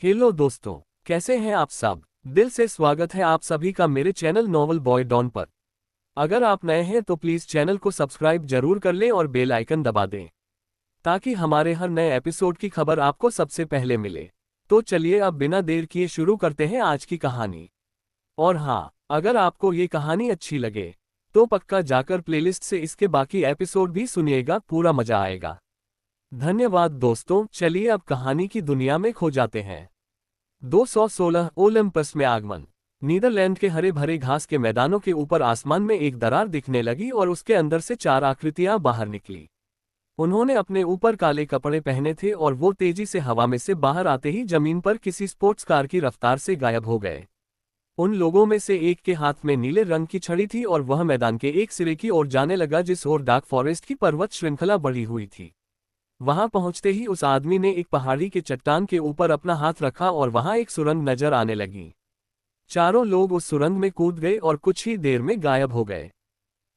Hello दोस्तों, कैसे हैं आप सब। दिल से स्वागत है आप सभी का मेरे चैनल नॉवल बॉय डॉन पर। अगर आप नए हैं तो प्लीज़ चैनल को सब्सक्राइब जरूर कर लें और बेल आइकन दबा दें ताकि हमारे हर नए एपिसोड की खबर आपको सबसे पहले मिले। तो चलिए अब बिना देर किए शुरू करते हैं आज की कहानी। और हाँ, अगर आपको ये कहानी अच्छी लगे तो पक्का जाकर प्लेलिस्ट से इसके बाकी एपिसोड भी सुनिएगा, पूरा मजा आएगा। धन्यवाद दोस्तों, चलिए अब कहानी की दुनिया में खो जाते हैं। 216 ओलंपस में आगमन। नीदरलैंड के हरे भरे घास के मैदानों के ऊपर आसमान में एक दरार दिखने लगी और उसके अंदर से 4 आकृतियां बाहर निकली। उन्होंने अपने ऊपर काले कपड़े पहने थे और वो तेजी से हवा में से बाहर आते ही जमीन पर किसी स्पोर्ट्स कार की रफ्तार से गायब हो गए। उन लोगों में से एक के हाथ में नीले रंग की छड़ी थी और वह मैदान के एक सिरे की ओर जाने लगा जिस ओर डार्क फॉरेस्ट की पर्वत श्रृंखला बढ़ी हुई थी। वहां पहुंचते ही उस आदमी ने एक पहाड़ी के चट्टान के ऊपर अपना हाथ रखा और वहां एक सुरंग नजर आने लगी। चारों लोग उस सुरंग में कूद गए और कुछ ही देर में गायब हो गए।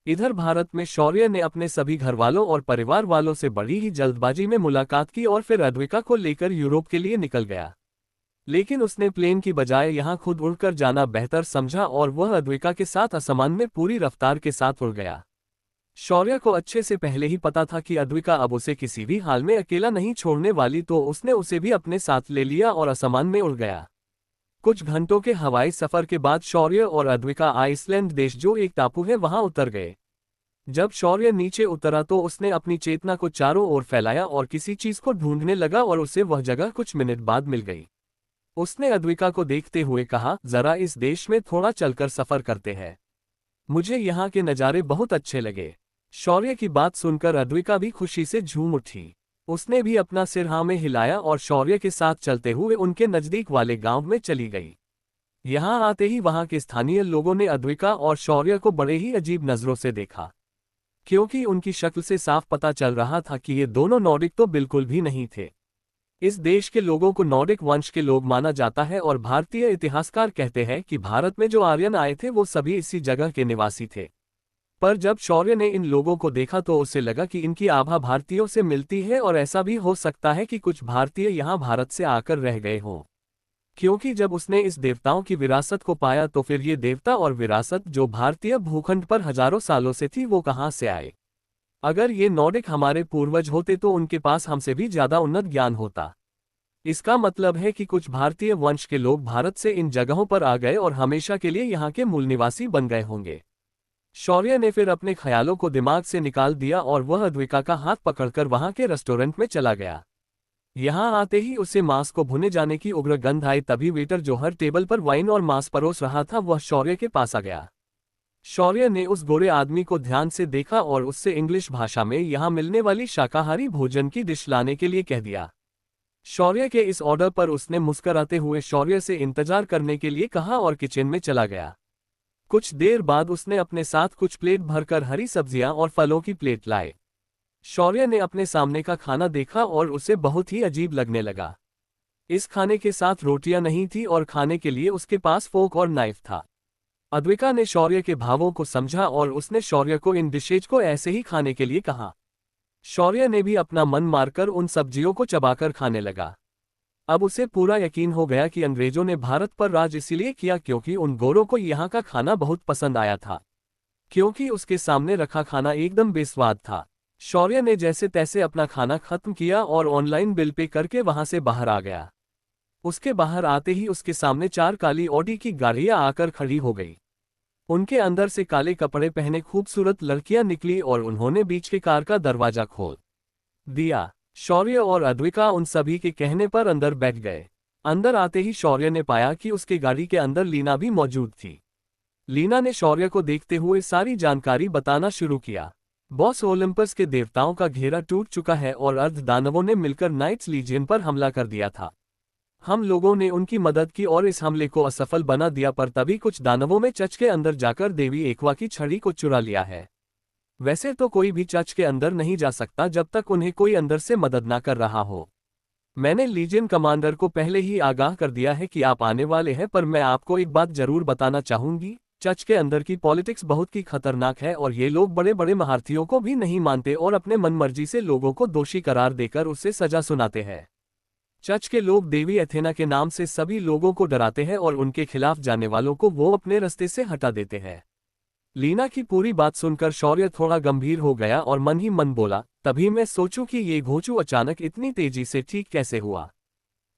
इधर भारत में शौर्य ने अपने सभी घरवालों और परिवार वालों से बड़ी ही जल्दबाजी में मुलाकात की और फिर अद्विका को लेकर यूरोप के लिए निकल गया। लेकिन उसने प्लेन की बजाय यहां खुद उड़कर जाना बेहतर समझा और वह अद्विका के साथ आसमान में पूरी रफ्तार के साथ उड़ गया। शौर्य को अच्छे से पहले ही पता था कि अद्विका अब उसे किसी भी हाल में अकेला नहीं छोड़ने वाली, तो उसने उसे भी अपने साथ ले लिया और आसमान में उड़ गया। कुछ घंटों के हवाई सफर के बाद शौर्य और अद्विका आइसलैंड देश जो एक टापू है वहां उतर गए। जब शौर्य नीचे उतरा तो उसने अपनी चेतना को चारों ओर फैलाया और किसी चीज को ढूंढने लगा और उसे वह जगह कुछ मिनट बाद मिल गई। उसने अद्विका को देखते हुए कहा, जरा इस देश में थोड़ा चलकर सफर करते हैं। मुझे यहाँ के नज़ारे बहुत अच्छे लगे। शौर्य की बात सुनकर अद्विका भी खुशी से झूम उठी। उसने भी अपना सिर हाँ में हिलाया और शौर्य के साथ चलते हुए उनके नजदीक वाले गांव में चली गई। यहाँ आते ही वहां के स्थानीय लोगों ने अद्विका और शौर्य को बड़े ही अजीब नजरों से देखा, क्योंकि उनकी शक्ल से साफ पता चल रहा था कि ये दोनों नॉर्डिक तो बिल्कुल भी नहीं थे। इस देश के लोगों को नॉर्डिक वंश के लोग माना जाता है और भारतीय इतिहासकार कहते हैं कि भारत में जो आर्यन आए थे वो सभी इसी जगह के निवासी थे। पर जब शौर्य ने इन लोगों को देखा तो उसे लगा कि इनकी आभा भारतीयों से मिलती है और ऐसा भी हो सकता है कि कुछ भारतीय यहाँ भारत से आकर रह गए हों। क्योंकि जब उसने इस देवताओं की विरासत को पाया तो फिर ये देवता और विरासत जो भारतीय भूखंड पर हजारों सालों से थी वो कहाँ से आए। अगर ये नॉर्डिक हमारे पूर्वज होते तो उनके पास हमसे भी ज्यादा उन्नत ज्ञान होता। इसका मतलब है कि कुछ भारतीय वंश के लोग भारत से इन जगहों पर आ गए और हमेशा के लिए यहाँ के मूल निवासी बन गए होंगे। शौर्य ने फिर अपने ख्यालों को दिमाग से निकाल दिया और वह अद्विका का हाथ पकड़कर वहां के रेस्टोरेंट में चला गया। यहां आते ही उसे मांस को भुने जाने की उग्र गंध आई। तभी वेटर जो हर टेबल पर वाइन और मांस परोस रहा था वह शौर्य के पास आ गया। शौर्य ने उस गोरे आदमी को ध्यान से देखा और उससे इंग्लिश भाषा में यहाँ मिलने वाली शाकाहारी भोजन की डिश लाने के लिए कह दिया। शौर्य के इस ऑर्डर पर उसने मुस्कुराते हुए शौर्य से इंतजार करने के लिए कहा और किचन में चला गया। कुछ देर बाद उसने अपने साथ कुछ प्लेट भरकर हरी सब्जियां और फलों की प्लेट लाए। शौर्य ने अपने सामने का खाना देखा और उसे बहुत ही अजीब लगने लगा। इस खाने के साथ रोटियां नहीं थी और खाने के लिए उसके पास फोक और नाइफ था। अद्विका ने शौर्य के भावों को समझा और उसने शौर्य को इन डिशेज को ऐसे ही खाने के लिए कहा। शौर्य ने भी अपना मन मारकर उन सब्जियों को चबाकर खाने लगा। अब उसे पूरा यकीन हो गया कि अंग्रेजों ने भारत पर राज इसलिए किया क्योंकि उन गोरों को यहाँ का खाना बहुत पसंद आया था, क्योंकि उसके सामने रखा खाना एकदम बेस्वाद था। शौर्य ने जैसे तैसे अपना खाना खत्म किया और ऑनलाइन बिल पे करके वहां से बाहर आ गया। उसके बाहर आते ही उसके सामने 4 काली ऑडी की गाड़ियां आकर खड़ी हो गई। उनके अंदर से काले कपड़े पहने खूबसूरत लड़कियां निकली और उन्होंने बीच के कार का दरवाजा खोल दिया। शौर्य और अद्विका उन सभी के कहने पर अंदर बैठ गए। अंदर आते ही शौर्य ने पाया कि उसके गाड़ी के अंदर लीना भी मौजूद थी। लीना ने शौर्य को देखते हुए सारी जानकारी बताना शुरू किया। बॉस, ओलंपस के देवताओं का घेरा टूट चुका है और अर्ध दानवों ने मिलकर नाइट्स लीजियन पर हमला कर दिया था। हम लोगों ने उनकी मदद की और इस हमले को असफल बना दिया, पर तभी कुछ दानवों में चर्च के अंदर जाकर देवी एक्वा की छड़ी को चुरा लिया है। वैसे तो कोई भी चर्च के अंदर नहीं जा सकता जब तक उन्हें कोई अंदर से मदद ना कर रहा हो। मैंने लीजियन कमांडर को पहले ही आगाह कर दिया है कि आप आने वाले हैं, पर मैं आपको एक बात जरूर बताना चाहूंगी। चर्च के अंदर की पॉलिटिक्स बहुत ही खतरनाक है और ये लोग बड़े बड़े महारथियों को भी नहीं मानते और अपने मनमर्जी से लोगों को दोषी करार देकर उससे सजा सुनाते हैं। चर्च के लोग देवी एथेना के नाम से सभी लोगों को डराते हैं और उनके खिलाफ जाने वालों को वो अपने रास्ते से हटा देते हैं। लीना की पूरी बात सुनकर शौर्य थोड़ा गंभीर हो गया और मन ही मन बोला, तभी मैं सोचूं कि ये घोंचू अचानक इतनी तेजी से ठीक कैसे हुआ।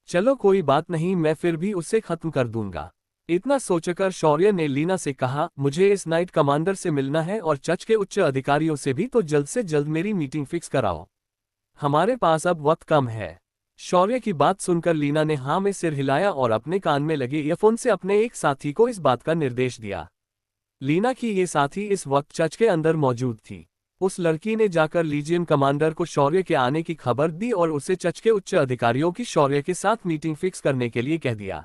चलो कोई बात नहीं, मैं फिर भी उसे खत्म कर दूंगा। इतना सोचकर शौर्य ने लीना से कहा, मुझे इस नाइट कमांडर से मिलना है और चर्च के उच्च अधिकारियों से भी, तो जल्द से जल्द मेरी मीटिंग फिक्स कराओ। हमारे पास अब वक्त कम है। शौर्य की बात सुनकर लीना ने हाँ में सिर हिलाया और अपने कान में लगे ईयरफोन से अपने एक साथी को इस बात का निर्देश दिया। लीना की ये साथी इस वक्त चर्च के अंदर मौजूद थी। उस लड़की ने जाकर लीजियन कमांडर को शौर्य के आने की खबर दी और उसे चर्च के उच्च अधिकारियों की शौर्य के साथ मीटिंग फिक्स करने के लिए कह दिया।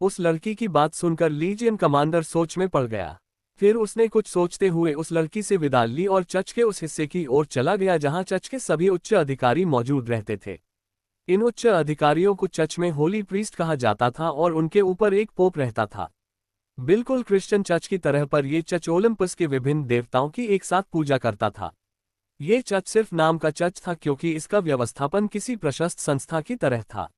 उस लड़की की बात सुनकर लीजियन कमांडर सोच में पड़ गया। फिर उसने कुछ सोचते हुए उस लड़की से विदा ली और चर्च के उस हिस्से की ओर चला गया जहां चर्च के सभी उच्च अधिकारी मौजूद रहते थे। इन उच्च अधिकारियों को चर्च में होली प्रीस्ट कहा जाता था और उनके ऊपर एक पोप रहता था। बिल्कुल क्रिश्चियन चर्च की तरह, पर यह चर्च ओलंपस के विभिन्न देवताओं की एक साथ पूजा करता था। ये चर्च सिर्फ नाम का चर्च था क्योंकि इसका व्यवस्थापन किसी प्रशस्त संस्था की तरह था।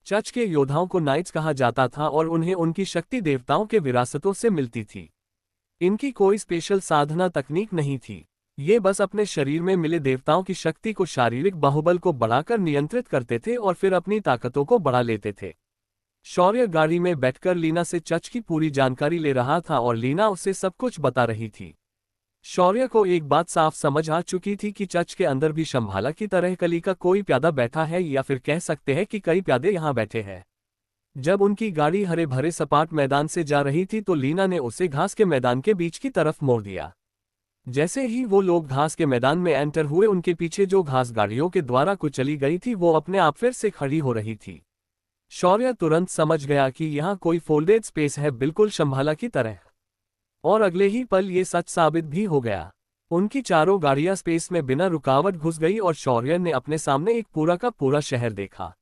चर्च के योद्धाओं को नाइट्स कहा जाता था और उन्हें उनकी शक्ति देवताओं के विरासतों से मिलती थी। इनकी कोई स्पेशल साधना तकनीक नहीं थी, ये बस अपने शरीर में मिले देवताओं की शक्ति को, शारीरिक बाहुबल को बढ़ाकर नियंत्रित करते थे और फिर अपनी ताकतों को बढ़ा लेते थे। शौर्य गाड़ी में बैठकर लीना से चर्च की पूरी जानकारी ले रहा था और लीना उसे सब कुछ बता रही थी। शौर्य को एक बात साफ समझ आ चुकी थी कि चर्च के अंदर भी शंभाला की तरह कली का कोई प्यादा बैठा है, या फिर कह सकते हैं कि कई प्यादे यहाँ बैठे हैं। जब उनकी गाड़ी हरे भरे सपाट मैदान से जा रही थी तो लीना ने उसे घास के मैदान के बीच की तरफ मोड़ दिया। जैसे ही वो लोग घास के मैदान में एंटर हुए, उनके पीछे जो घास गाड़ियों के द्वारा कुचली गई थी वो अपने आप फिर से खड़ी हो रही थी। शौर्य तुरंत समझ गया कि यहाँ कोई फोल्डेड स्पेस है, बिल्कुल शंभाला की तरह। और अगले ही पल ये सच साबित भी हो गया। उनकी चारों गाड़ियां स्पेस में बिना रुकावट घुस गई और शौर्य ने अपने सामने एक पूरा का पूरा शहर देखा,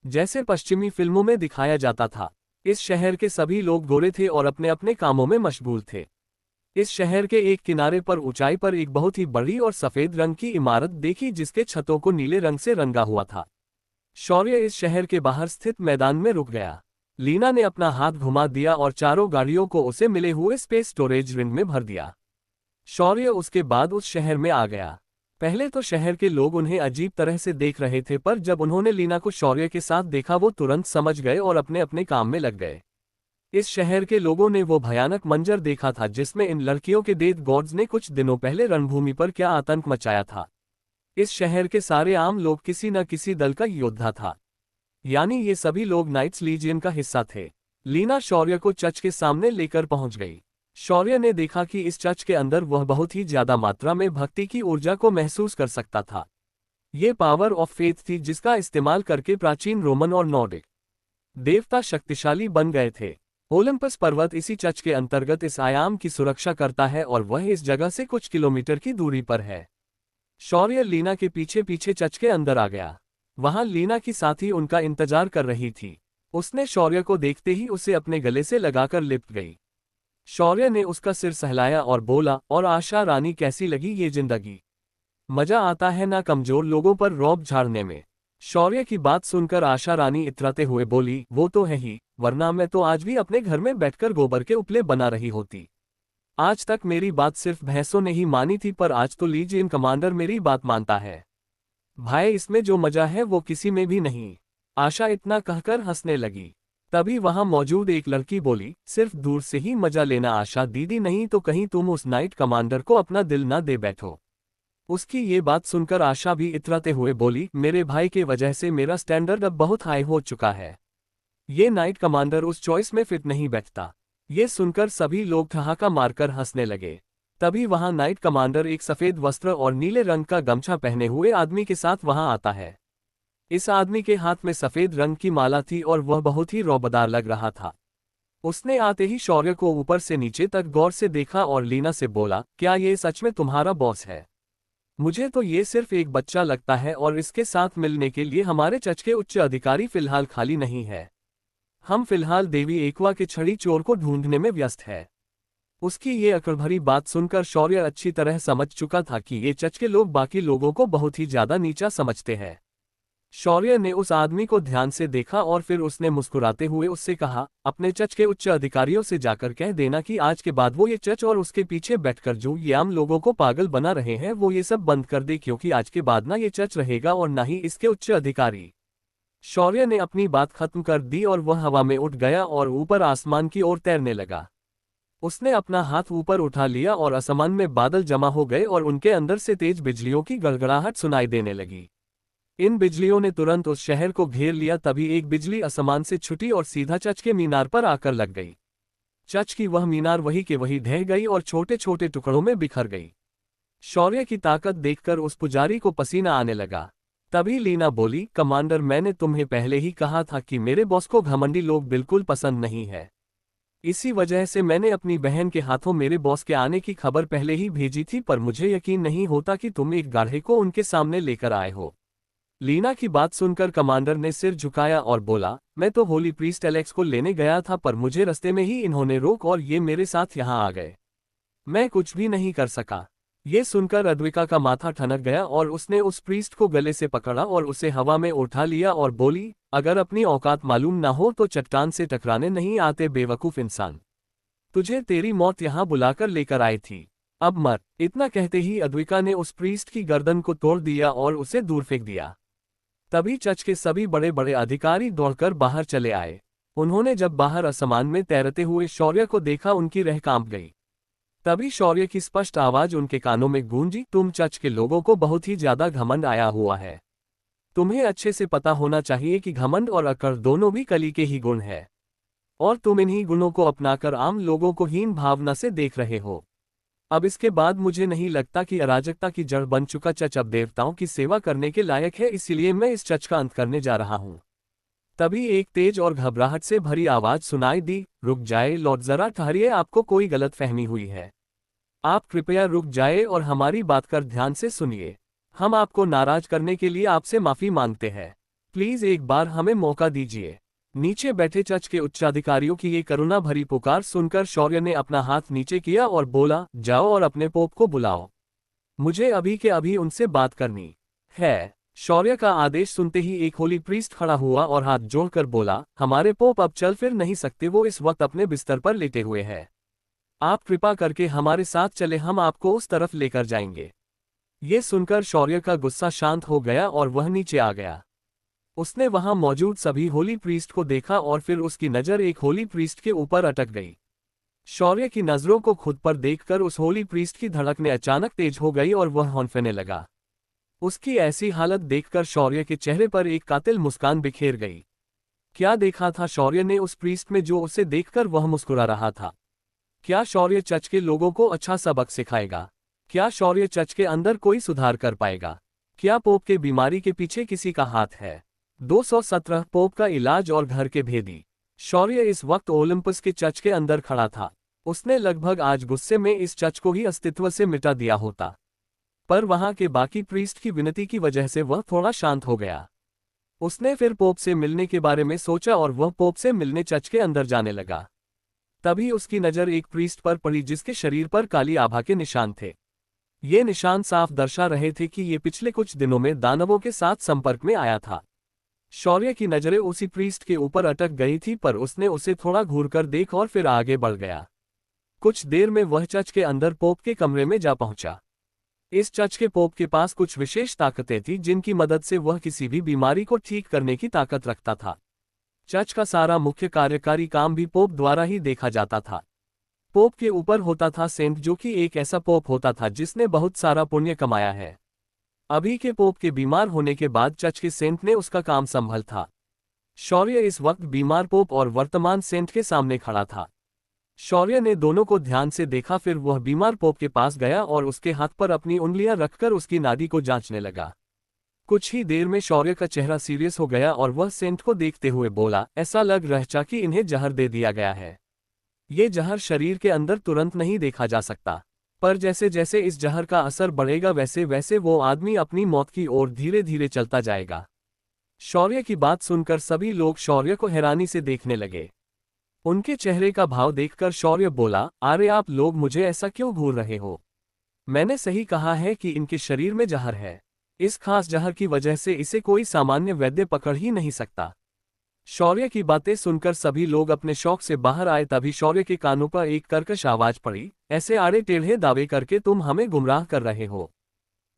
जैसे पश्चिमी फिल्मों में दिखाया जाता था। इस शहर के सभी लोग गोरे थे और अपने अपने कामों में मशगूल थे। इस शहर के एक किनारे पर ऊंचाई पर एक बहुत ही बड़ी और सफेद रंग की इमारत देखी जिसके छतों को नीले रंग से रंगा हुआ था। शौर्य इस शहर के बाहर स्थित मैदान में रुक गया। लीना ने अपना हाथ घुमा दिया और चारों गाड़ियों को उसे मिले हुए स्पेस स्टोरेज रिंग में भर दिया। शौर्य उसके बाद उस शहर में आ गया। पहले तो शहर के लोग उन्हें अजीब तरह से देख रहे थे, पर जब उन्होंने लीना को शौर्य के साथ देखा वो तुरंत समझ गए और अपने अपने काम में लग गए। इस शहर के लोगों ने वो भयानक मंजर देखा था जिसमें इन लड़कियों के डेथ गॉड्स ने कुछ दिनों पहले रणभूमि पर क्या आतंक मचाया था। इस शहर के सारे आम लोग किसी न किसी दल का योद्धा था, यानी ये सभी लोग नाइट्स लीजियन का हिस्सा थे। लीना शौर्य को चर्च के सामने लेकर पहुंच गई। शौर्य ने देखा कि इस चर्च के अंदर वह बहुत ही ज्यादा मात्रा में भक्ति की ऊर्जा को महसूस कर सकता था। ये पावर ऑफ फेथ थी जिसका इस्तेमाल करके प्राचीन रोमन और नॉर्डिक देवता शक्तिशाली बन गए थे। ओलंपस पर्वत इसी चर्च के अंतर्गत इस आयाम की सुरक्षा करता है और वह इस जगह से कुछ किलोमीटर की दूरी पर है। शौर्य लीना के पीछे पीछे चर्च के अंदर आ गया। वहां लीना की साथी उनका इंतजार कर रही थी। उसने शौर्य को देखते ही उसे अपने गले से लगाकर लिपट गई। शौर्य ने उसका सिर सहलाया और बोला, और आशा रानी कैसी लगी ये जिंदगी? मजा आता है ना कमजोर लोगों पर रौब झाड़ने में। शौर्य की बात सुनकर आशा रानी इतराते हुए बोली, वो तो है ही, वरना मैं तो आज भी अपने घर में बैठकर गोबर के उपले बना रही होती। आज तक मेरी बात सिर्फ भैंसों ने ही मानी थी, पर आज तो लीजियन कमांडर मेरी बात मानता है। भाई इसमें जो मजा है वो किसी में भी नहीं। आशा इतना कहकर हंसने लगी। तभी वहां मौजूद एक लड़की बोली, सिर्फ दूर से ही मजा लेना आशा दीदी, नहीं तो कहीं तुम उस नाइट कमांडर को अपना दिल ना दे बैठो। उसकी ये बात सुनकर आशा भी इतराते हुए बोली, मेरे भाई के वजह से मेरा स्टैंडर्ड अब बहुत हाई हो चुका है। ये नाइट कमांडर उस चॉइस में फिट नहीं बैठता। ये सुनकर सभी लोग ठहाका मारकर हंसने लगे। तभी वहां नाइट कमांडर एक सफेद वस्त्र और नीले रंग का गमछा पहने हुए आदमी के साथ वहां आता है। इस आदमी के हाथ में सफेद रंग की माला थी और वह बहुत ही रौबदार लग रहा था। उसने आते ही शौर्य को ऊपर से नीचे तक गौर से देखा और लीना से बोला, क्या ये सच में तुम्हारा बॉस है? मुझे तो ये सिर्फ एक बच्चा लगता है और इसके साथ मिलने के लिए हमारे चर्च के उच्च अधिकारी फिलहाल खाली नहीं है। हम फिलहाल देवी एक्वा के छड़ी चोर को ढूंढने में व्यस्त है। उसकी ये अकड़ भरी बात सुनकर शौर्य अच्छी तरह समझ चुका था कि ये चर्च के लोग बाकी लोगों को बहुत ही ज्यादा नीचा समझते हैं। शौर्य ने उस आदमी को ध्यान से देखा और फिर उसने मुस्कुराते हुए उससे कहा, अपने चर्च के उच्च अधिकारियों से जाकर कह देना कि आज के बाद वो ये चर्च और उसके पीछे बैठकर जो ये आम लोगों को पागल बना रहे हैं वो ये सब बंद कर दे, क्योंकि आज के बाद ना ये चर्च रहेगा और ना ही इसके उच्च अधिकारी। शौर्य ने अपनी बात खत्म कर दी और वह हवा में उठ गया और ऊपर आसमान की ओर तैरने लगा। उसने अपना हाथ ऊपर उठा लिया और आसमान में बादल जमा हो गए और उनके अंदर से तेज बिजलियों की गड़गड़ाहट सुनाई देने लगी। इन बिजलियों ने तुरंत उस शहर को घेर लिया। तभी एक बिजली आसमान से छुटी और सीधा चर्च के मीनार पर आकर लग गई। चर्च की वह मीनार वही के वही ढह गई और छोटे छोटे टुकड़ों में बिखर गई। शौर्य की ताकत देखकर उस पुजारी को पसीना आने लगा। तभी लीना बोली, कमांडर, मैंने तुम्हें पहले ही कहा था कि मेरे बॉस को घमंडी लोग बिल्कुल पसंद नहीं है। इसी वजह से मैंने अपनी बहन के हाथों मेरे बॉस के आने की खबर पहले ही भेजी थी, पर मुझे यकीन नहीं होता कि तुम एक गाढ़े को उनके सामने लेकर आए हो। लीना की बात सुनकर कमांडर ने सिर झुकाया और बोला, मैं तो होली प्रीस्ट एलेक्स को लेने गया था, पर मुझे रास्ते में ही इन्होंने रोक और ये मेरे साथ यहाँ आ गए। मैं कुछ भी नहीं कर सका। ये सुनकर अद्विका का माथा ठनक गया और उसने उस प्रीस्ट को गले से पकड़ा और उसे हवा में उठा लिया और बोली, अगर अपनी औकात मालूम ना हो तो चट्टान से टकराने नहीं आते, बेवकूफ इंसान। तुझे तेरी मौत यहाँ बुलाकर लेकर आई थी, अब मर। इतना कहते ही अद्विका ने उस प्रीस्ट की गर्दन को तोड़ दिया और उसे दूर फेंक दिया। तभी चर्च के सभी बड़े बड़े अधिकारी दौड़कर बाहर चले आए। उन्होंने जब बाहर आसमान में तैरते हुए शौर्य को देखा, उनकी रह कांप गई। तभी शौर्य की स्पष्ट आवाज उनके कानों में गूंजी, तुम चर्च के लोगों को बहुत ही ज्यादा घमंड आया हुआ है। तुम्हें अच्छे से पता होना चाहिए कि घमंड और अकड़ दोनों भी कली के ही गुण है, और तुम इन्हीं गुणों को अपनाकर आम लोगों को हीन भावना से देख रहे हो। अब इसके बाद मुझे नहीं लगता कि अराजकता की जड़ बन चुका चर्च अब देवताओं की सेवा करने के लायक है, इसीलिए मैं इस चर्च का अंत करने जा रहा हूँ। तभी एक तेज और घबराहट से भरी आवाज सुनाई दी, रुक जाए लॉर्ड, जरा ठहरिए, आपको कोई गलतफहमी हुई है। आप कृपया रुक जाए और हमारी बात कर ध्यान से सुनिए। हम आपको नाराज करने के लिए आपसे माफी मांगते हैं। प्लीज एक बार हमें मौका दीजिए। नीचे बैठे चर्च के उच्चाधिकारियों की ये करुणा भरी पुकार सुनकर शौर्य ने अपना हाथ नीचे किया और बोला, जाओ और अपने पोप को बुलाओ। मुझे अभी के अभी उनसे बात करनी है। शौर्य का आदेश सुनते ही एक होली प्रीस्ट खड़ा हुआ और हाथ जोड़कर बोला, हमारे पोप अब चल फिर नहीं सकते, वो इस वक्त अपने बिस्तर पर लेटे हुए हैं। आप कृपा करके हमारे साथ चले, हम आपको उस तरफ लेकर जाएंगे। ये सुनकर शौर्य का गुस्सा शांत हो गया और वह नीचे आ गया। उसने वहां मौजूद सभी होली प्रीस्ट को देखा और फिर उसकी नज़र एक होली प्रीस्ट के ऊपर अटक गई। शौर्य की नज़रों को खुद पर देखकर उस होली प्रीस्ट की धड़कनें अचानक तेज हो गई और वह हौंफने लगा। उसकी ऐसी हालत देखकर शौर्य के चेहरे पर एक कातिल मुस्कान बिखेर गई। क्या देखा था शौर्य ने उस प्रीस्ट में जो उसे देखकर वह मुस्कुरा रहा था? क्या शौर्य चर्च के लोगों को अच्छा सबक सिखाएगा? क्या शौर्य चर्च के अंदर कोई सुधार कर पाएगा? क्या पोप के बीमारी के पीछे किसी का हाथ है? 217 पोप का इलाज और घर के भेदी। शौर्य इस वक्त ओलंपस के चर्च के अंदर खड़ा था। उसने लगभग आज गुस्से में इस चर्च को ही अस्तित्व से मिटा दिया होता, पर वहां के बाकी प्रीस्ट की विनती की वजह से वह थोड़ा शांत हो गया। उसने फिर पोप से मिलने के बारे में सोचा और वह पोप से मिलने चर्च के अंदर जाने लगा। तभी उसकी नज़र एक प्रीस्ट पर पड़ी जिसके शरीर पर काली आभा के निशान थे। ये निशान साफ दर्शा रहे थे कि ये पिछले कुछ दिनों में दानवों के साथ संपर्क में आया था। शौर्य की नज़रें उसी प्रीस्ट के ऊपर अटक गई थी, पर उसने उसे थोड़ा घूरकर देख और फिर आगे बढ़ गया। कुछ देर में वह चर्च के अंदर पोप के कमरे में जा पहुंचा। इस चर्च के पोप के पास कुछ विशेष ताकतें थीं जिनकी मदद से वह किसी भी बीमारी को ठीक करने की ताकत रखता था। चर्च का सारा मुख्य कार्यकारी काम भी पोप द्वारा ही देखा जाता था। पोप के ऊपर होता था सेंट, जो कि एक ऐसा पोप होता था जिसने बहुत सारा पुण्य कमाया है। अभी के पोप के बीमार होने के बाद चर्च के सेंट ने उसका काम संभाल था। शौर्य इस वक्त बीमार पोप और वर्तमान सेंट के सामने खड़ा था। शौर्य ने दोनों को ध्यान से देखा, फिर वह बीमार पोप के पास गया और उसके हाथ पर अपनी उंगलियां रखकर उसकी नाड़ी को जांचने लगा। कुछ ही देर में शौर्य का चेहरा सीरियस हो गया और वह सेंट को देखते हुए बोला, ऐसा लग रहा कि इन्हें जहर दे दिया गया है। ये जहर शरीर के अंदर तुरंत नहीं देखा जा सकता, पर जैसे जैसे इस जहर का असर बढ़ेगा वैसे वैसे वो आदमी अपनी मौत की ओर धीरे धीरे चलता जाएगा। शौर्य की बात सुनकर सभी लोग शौर्य को हैरानी से देखने लगे। उनके चेहरे का भाव देखकर शौर्य बोला, अरे आप लोग मुझे ऐसा क्यों घूर रहे हो? मैंने सही कहा है कि इनके शरीर में जहर है। इस खास जहर की वजह से इसे कोई सामान्य वैद्य पकड़ ही नहीं सकता। शौर्य की बातें सुनकर सभी लोग अपने शौक से बाहर आए। तभी शौर्य के कानों पर एक कर्कश आवाज पड़ी, ऐसे आड़े टेढ़े दावे करके तुम हमें गुमराह कर रहे हो।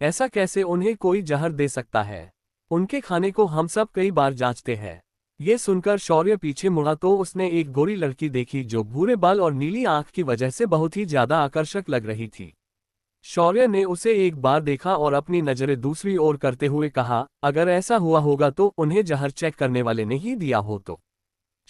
ऐसा कैसे उन्हें कोई जहर दे सकता है? उनके खाने को हम सब कई बार जांचते हैं। ये सुनकर शौर्य पीछे मुड़ा तो उसने एक गोरी लड़की देखी जो भूरे बाल और नीली आंख की वजह से बहुत ही ज्यादा आकर्षक लग रही थी। शौर्य ने उसे एक बार देखा और अपनी नजरें दूसरी ओर करते हुए कहा, अगर ऐसा हुआ होगा तो उन्हें जहर चेक करने वाले ने ही दिया हो तो।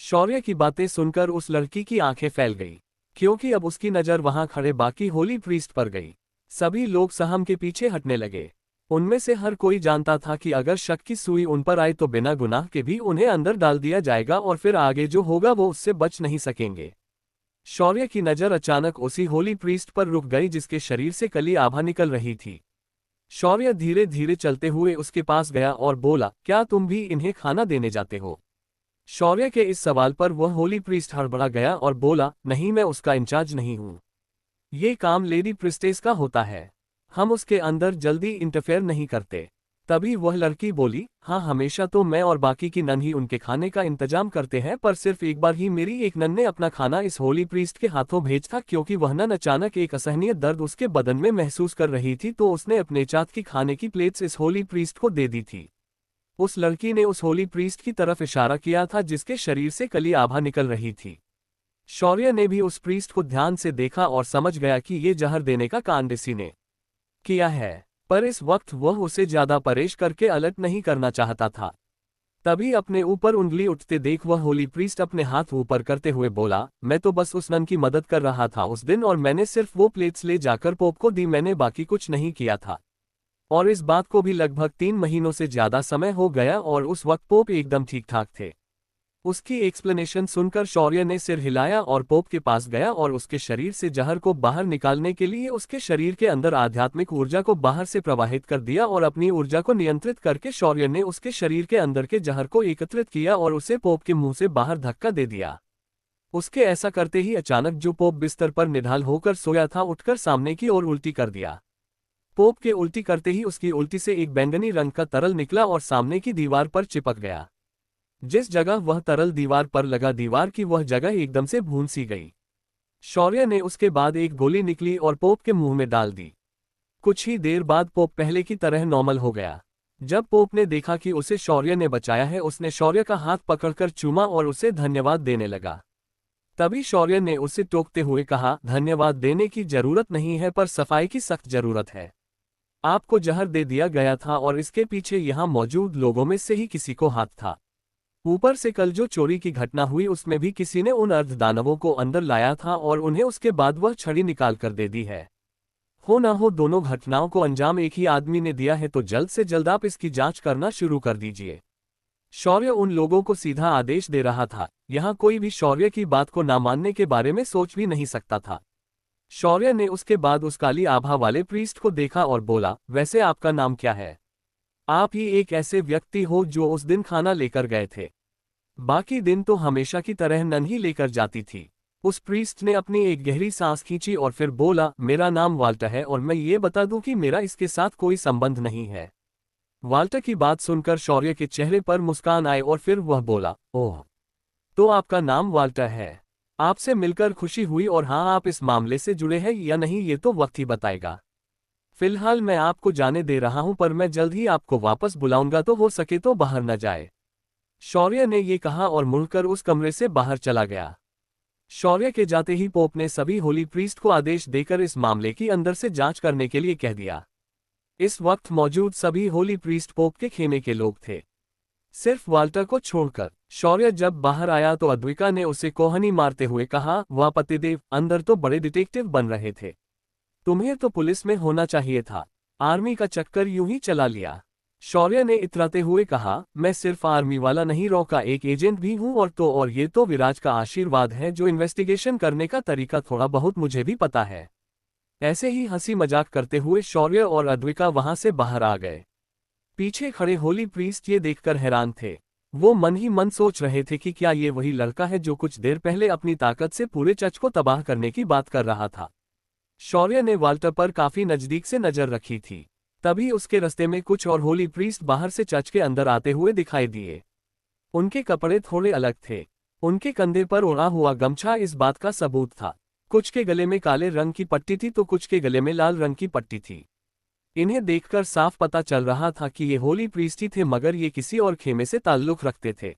शौर्य की बातें सुनकर उस लड़की की आंखें फैल गई, क्योंकि अब उसकी नजर वहां खड़े बाकी होली प्रीस्ट पर गई। सभी लोग सहम के पीछे हटने लगे। उनमें से हर कोई जानता था कि अगर शक की सुई उन पर आए तो बिना गुनाह के भी उन्हें अंदर डाल दिया जाएगा और फिर आगे जो होगा वो उससे बच नहीं सकेंगे। शौर्य की नजर अचानक उसी होली प्रीस्ट पर रुक गई जिसके शरीर से कली आभा निकल रही थी। शौर्य धीरे धीरे चलते हुए उसके पास गया और बोला, क्या तुम भी इन्हें खाना देने जाते हो? शौर्य के इस सवाल पर वह होली प्रीस्ट हड़बड़ा गया और बोला, नहीं, मैं उसका इंचार्ज नहीं हूं। ये काम लेडी प्रिस्टेस का होता है। हम उसके अंदर जल्दी इंटरफेयर नहीं करते। तभी वह लड़की बोली, हाँ, हमेशा तो मैं और बाकी की नन ही उनके खाने का इंतजाम करते हैं, पर सिर्फ एक बार ही मेरी एक नन ने अपना खाना इस होली प्रीस्ट के हाथों भेजा क्योंकि वह नन अचानक एक असहनीय दर्द उसके बदन में महसूस कर रही थी तो उसने अपने चाट की खाने की प्लेट्स इस होली प्रीस्ट को दे दी थी। उस लड़की ने उस होली प्रीस्ट की तरफ इशारा किया था जिसके शरीर से कली आभा निकल रही थी। शौर्य ने भी उस प्रीस्ट को ध्यान से देखा और समझ गया कि ये जहर देने का कांड इसी ने किया है, पर इस वक्त वह उसे ज्यादा परेश करके अलर्ट नहीं करना चाहता था। तभी अपने ऊपर उंगली उठते देख वह होली प्रीस्ट अपने हाथ ऊपर करते हुए बोला, मैं तो बस उस नन की मदद कर रहा था उस दिन और मैंने सिर्फ वो प्लेट्स ले जाकर पोप को दी, मैंने बाकी कुछ नहीं किया था। और इस बात को भी लगभग 3 महीनों से ज्यादा समय हो गया और उस वक्त पोप एकदम ठीक ठाक थे। उसकी एक्सप्लेनेशन सुनकर शौर्य ने सिर हिलाया और पोप के पास गया और उसके शरीर से जहर को बाहर निकालने के लिए उसके शरीर के अंदर आध्यात्मिक ऊर्जा को बाहर से प्रवाहित कर दिया और अपनी ऊर्जा को नियंत्रित करके शौर्य ने उसके शरीर के अंदर के जहर को एकत्रित किया और उसे पोप के मुंह से बाहर धक्का दे दिया। उसके ऐसा करते ही अचानक जो पोप बिस्तर पर निढाल होकर सोया था उठकर सामने की ओर उल्टी कर दिया। पोप के उल्टी करते ही उसकी उल्टी से एक बैंगनी रंग का तरल निकला और सामने की दीवार पर चिपक गया। जिस जगह वह तरल दीवार पर लगा दीवार की वह जगह एकदम से भून सी गई। शौर्य ने उसके बाद एक गोली निकली और पोप के मुंह में डाल दी। कुछ ही देर बाद पोप पहले की तरह नॉर्मल हो गया। जब पोप ने देखा कि उसे शौर्य ने बचाया है उसने शौर्य का हाथ पकड़कर चूमा और उसे धन्यवाद देने लगा। तभी शौर्य ने उसे टोकते हुए कहा, धन्यवाद देने की जरूरत नहीं है पर सफाई की सख्त जरूरत है। आपको जहर दे दिया गया था और इसके पीछे यहाँ मौजूद लोगों में से ही किसी को हाथ था। ऊपर से कल जो चोरी की घटना हुई उसमें भी किसी ने उन अर्धदानवों को अंदर लाया था और उन्हें उसके बाद वह छड़ी निकाल कर दे दी है। हो ना हो दोनों घटनाओं को अंजाम एक ही आदमी ने दिया है तो जल्द से जल्द आप इसकी जांच करना शुरू कर दीजिए। शौर्य उन लोगों को सीधा आदेश दे रहा था। यहाँ कोई भी शौर्य की बात को ना मानने के बारे में सोच भी नहीं सकता था। शौर्य ने उसके बाद उस काली आभा वाले प्रीस्ट को देखा और बोला, वैसे आपका नाम क्या है? आप ही एक ऐसे व्यक्ति हो जो उस दिन खाना लेकर गए थे। बाकी दिन तो हमेशा की तरह नन ही लेकर जाती थी। उस प्रीस्ट ने अपनी एक गहरी सांस खींची और फिर बोला, मेरा नाम वाल्टर है और मैं ये बता दूं कि मेरा इसके साथ कोई संबंध नहीं है। वाल्टर की बात सुनकर शौर्य के चेहरे पर मुस्कान आई और फिर वह बोला, ओह, तो आपका नाम वाल्टर है। आपसे मिलकर खुशी हुई और हाँ, आप इस मामले से जुड़े हैं या नहीं ये तो वक्त ही बताएगा। फिलहाल मैं आपको जाने दे रहा हूं पर मैं जल्द ही आपको वापस बुलाऊंगा तो हो सके तो बाहर न जाए। शौर्य ने ये कहा और मुड़कर उस कमरे से बाहर चला गया। शौर्य के जाते ही पोप ने सभी होली प्रीस्ट को आदेश देकर इस मामले की अंदर से जांच करने के लिए कह दिया। इस वक्त मौजूद सभी होली प्रीस्ट पोप के खेमे के लोग थे, सिर्फ वाल्टर को छोड़कर। शौर्य जब बाहर आया तो अद्विका ने उसे कोहनी मारते हुए कहा, वाह पतिदेव, अंदर तो बड़े डिटेक्टिव बन रहे थे। तुम्हें तो पुलिस में होना चाहिए था, आर्मी का चक्कर यूं ही चला लिया। शौर्य ने इतराते हुए कहा, मैं सिर्फ आर्मी वाला नहीं, रॉ का एक एजेंट भी हूं और ये तो विराज का आशीर्वाद है जो इन्वेस्टिगेशन करने का तरीका थोड़ा बहुत मुझे भी पता है। ऐसे ही हंसी मजाक करते हुए शौर्य और अद्विका वहां से बाहर आ गए। पीछे खड़े होली प्रीस्ट ये देखकर हैरान थे। वो मन ही मन सोच रहे थे कि क्या ये वही लड़का है जो कुछ देर पहले अपनी ताकत से पूरे चर्च को तबाह करने की बात कर रहा था। शौर्य ने वाल्टर पर काफी नजदीक से नजर रखी थी। तभी उसके रास्ते में कुछ और होली प्रीस्ट बाहर से चर्च के अंदर आते हुए दिखाई दिए। उनके कपड़े थोड़े अलग थे। उनके कंधे पर ओढ़ा हुआ गमछा इस बात का सबूत था। कुछ के गले में काले रंग की पट्टी थी तो कुछ के गले में लाल रंग की पट्टी थी। इन्हें देखकर साफ पता चल रहा था कि ये होली प्रीस्ट ही थे, मगर ये किसी और खेमे से ताल्लुक रखते थे।